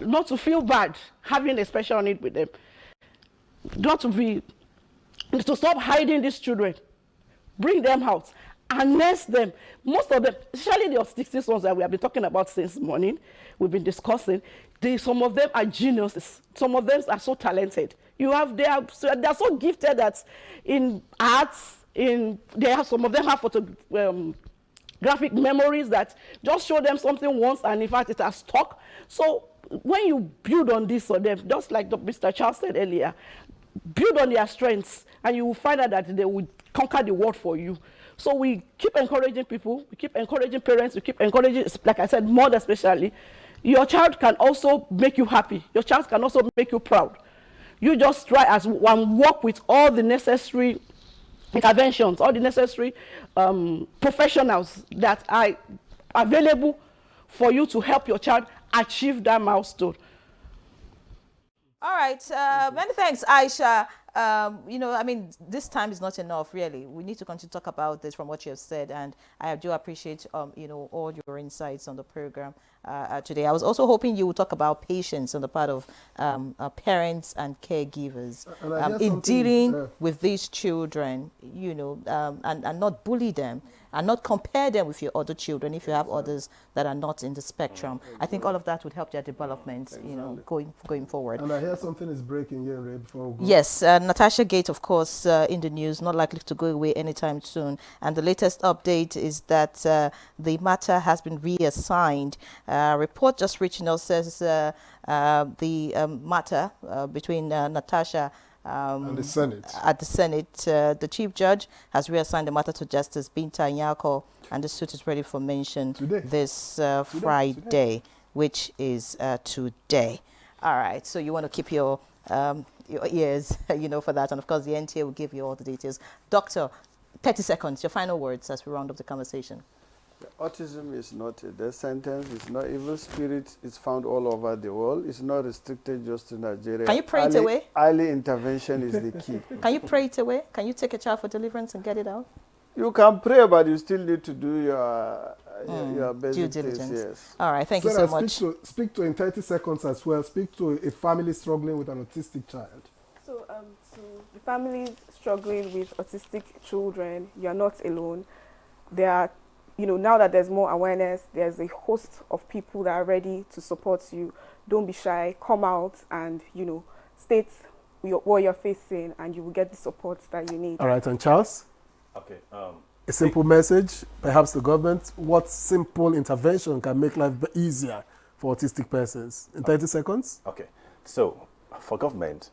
not to feel bad having a special need with them, to stop hiding these children, bring them out, and nurse them. Most of them, especially the autistic ones that we have been talking about since morning, we've been discussing, some of them are geniuses. Some of them are so talented. They are so gifted that in arts, some of them have graphic memories that just show them something once, and in fact it has stuck. So when you build on this for them, just like Mr. Charles said earlier, build on their strengths, and you will find out that they will conquer the world for you. So we keep encouraging people, we keep encouraging parents, we keep encouraging, like I said, mothers especially. Your child can also make you happy. Your child can also make you proud. You just try and work with all the necessary interventions, all the necessary professionals that are available for you to help your child achieve that milestone. All right. Many thanks, Aisha. You know, I mean, this time is not enough, really. We need to continue to talk about this from what you have said, and I do appreciate, you know, all your insights on the program today. I was also hoping you would talk about patience on the part of parents and caregivers in dealing with these children, you know, and not bully them, and not compare them with your other children if you have others that are not in the spectrum. I think all of that would help their development, you know, going forward. And I hear something is breaking here, Ray, before we go. Yes, Natasha Gate, of course, in the news, not likely to go away anytime soon. And the latest update is that the matter has been reassigned. A report just reaching us says the matter between Natasha and the Senate. At the Senate, the Chief Judge has reassigned the matter to Justice Binta Nyako, and the suit is ready for mention this Friday, which is today. All right, so you want to keep your ears, you know, for that, and of course the NTA will give you all the details. Doctor, 30 seconds, your final words as we round up the conversation. Autism is not a death sentence. It's not evil spirit. It's found all over the world. It's not restricted just to Nigeria. Can you pray it away? Early intervention is the key. Can you pray it away? Can you take a child for deliverance and get it out? You can pray, but you still need to do your basic due diligence. things, yes. All right, thank you so much. Speak to in 30 seconds as well. Speak to a family struggling with an autistic child. So, to the families struggling with autistic children, you're not alone. There are, you know, now that there's more awareness, there's a host of people that are ready to support you. Don't be shy. Come out and, you know, state what you're facing, and you will get the support that you need. All right, and Charles? Okay. A simple message, perhaps the government, what simple intervention can make life easier for autistic persons? In 30 seconds? Okay. So, for government,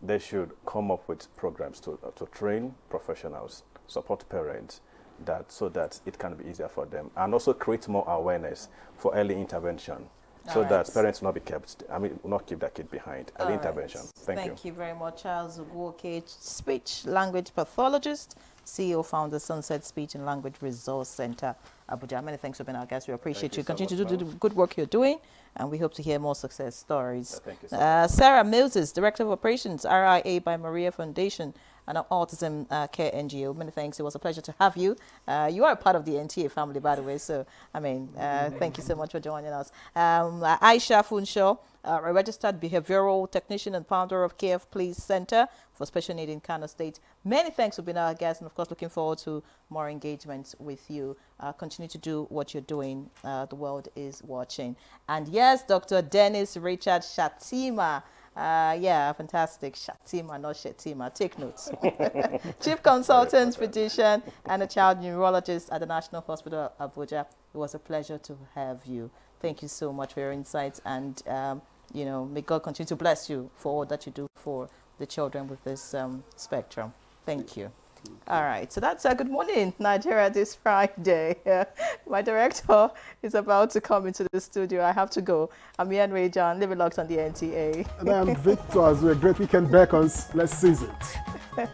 they should come up with programs to train professionals, support parents, so that it can be easier for them, and also create more awareness for early intervention, so that parents will not keep their kid behind. Early intervention. Thank you very much, Charles Ugwoke, speech language pathologist, CEO, founder, Sunset Speech and Language Resource Center, Abuja. Many thanks for being our guest. We appreciate you. Continue to do the good work you're doing, and we hope to hear more success stories. Thank you so much. Sarah Moses, Director of Operations, RIA by Maria Foundation, and an autism care NGO. Many thanks. It was a pleasure to have you. You are a part of the NTA family, by the way. So, thank you so much for joining us. Aisha Funshaw, a registered behavioral technician and founder of KF Please Center for Special Need in Kano State. Many thanks for being our guest, and of course, looking forward to more engagements with you. Continue to do what you're doing. The world is watching. And yes, Dr. Dennis Richard Shatima. Fantastic. Shatima, not Shetima. Take notes. Chief Consultant, Physician, and a Child Neurologist at the National Hospital of Abuja. It was a pleasure to have you. Thank you so much for your insights, and may God continue to bless you for all that you do for the children with this spectrum. Thank you. All right, so that's Good Morning Nigeria this Friday. My director is about to come into the studio. I have to go. I'm Ian Ray-John, Living Locks on the NTA. And I'm Victor. As a great weekend beckons, let's seize it.